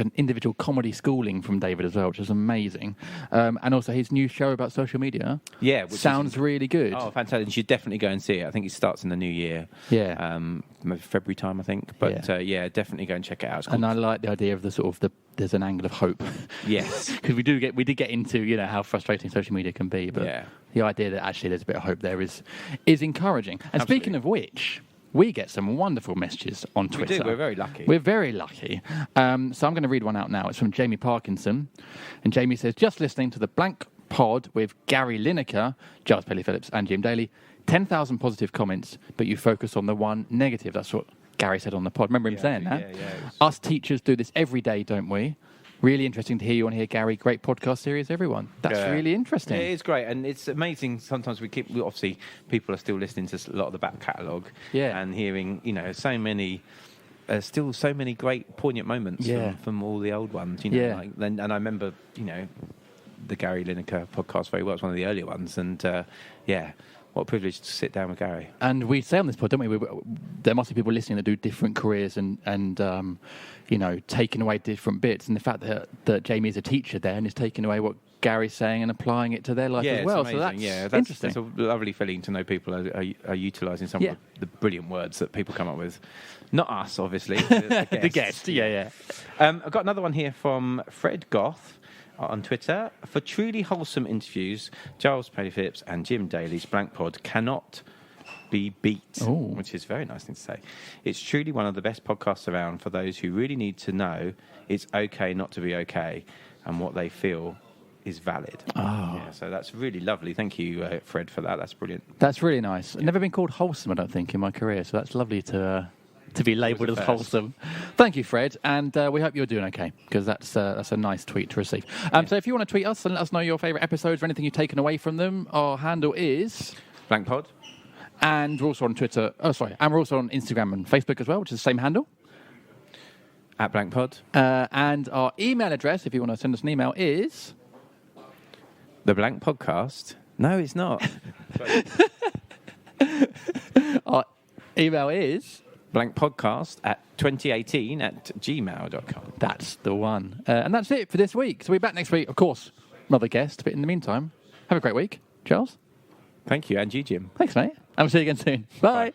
an individual comedy schooling from David as well, which is amazing. And also his new show about social media. Yeah, which sounds really good. Oh, fantastic! You should definitely go and see it. I think it starts in the new year. Yeah, maybe February time, I think. But definitely go and check it out. And I like the idea of there's an angle of hope. Yes, because we did get into how frustrating social media can be, but the idea that actually there's a bit of hope there is encouraging. And Absolutely. Speaking of which, we get some wonderful messages on Twitter. We do. We're very lucky. We're very lucky. So I'm going to read one out now. It's from Jamie Parkinson. And Jamie says, just listening to the Blank Pod with Gary Lineker, Giles Paley-Phillips and Jim Daly. 10,000 positive comments, but you focus on the one negative. That's what Gary said on the pod. Remember him saying that? Yeah. Us teachers do this every day, don't we? Really interesting to hear you on here, Gary. Great podcast series, everyone. That's really interesting. Yeah, it is great, and it's amazing. Sometimes obviously people are still listening to a lot of the back catalogue, and hearing so many, still so many great poignant moments from all the old ones. And I remember the Gary Lineker podcast very well. It's one of the earlier ones, and what a privilege to sit down with Gary. And we say on this pod, don't we? There must be people listening that do different careers and taking away different bits. And the fact that Jamie is a teacher there and is taking away what Gary's saying and applying it to their life as well. So that's interesting. It's a lovely feeling to know people are utilising some of the brilliant words that people come up with. Not us, obviously. The guest. Yeah. I've got another one here from Fred Goth on Twitter. For truly wholesome interviews, Giles Paley-Phillips and Jim Daly's Blank Pod cannot be beat, which is a very nice thing to say. It's truly one of the best podcasts around for those who really need to know it's okay not to be okay and what they feel is valid. So that's really lovely. Thank you, Fred, for that. That's brilliant. That's really nice. I've never been called wholesome, I don't think, in my career, so that's lovely to be labelled as wholesome. Thank you, Fred, and we hope you're doing okay, because that's a nice tweet to receive. So if you want to tweet us and let us know your favourite episodes or anything you've taken away from them, our handle is Blank Pod. And we're also on Twitter. And we're also on Instagram and Facebook as well, which is the same handle. At Blank Pod. And our email address, if you want to send us an email, is The Blank Podcast. No, it's not. Our email is blankpodcast@2018@gmail.com. That's the one. And that's it for this week. So we'll be back next week, of course. Another guest. But in the meantime, have a great week. Charles? Thank you. And you, Jim. Thanks, mate. And we'll see you again soon. Bye.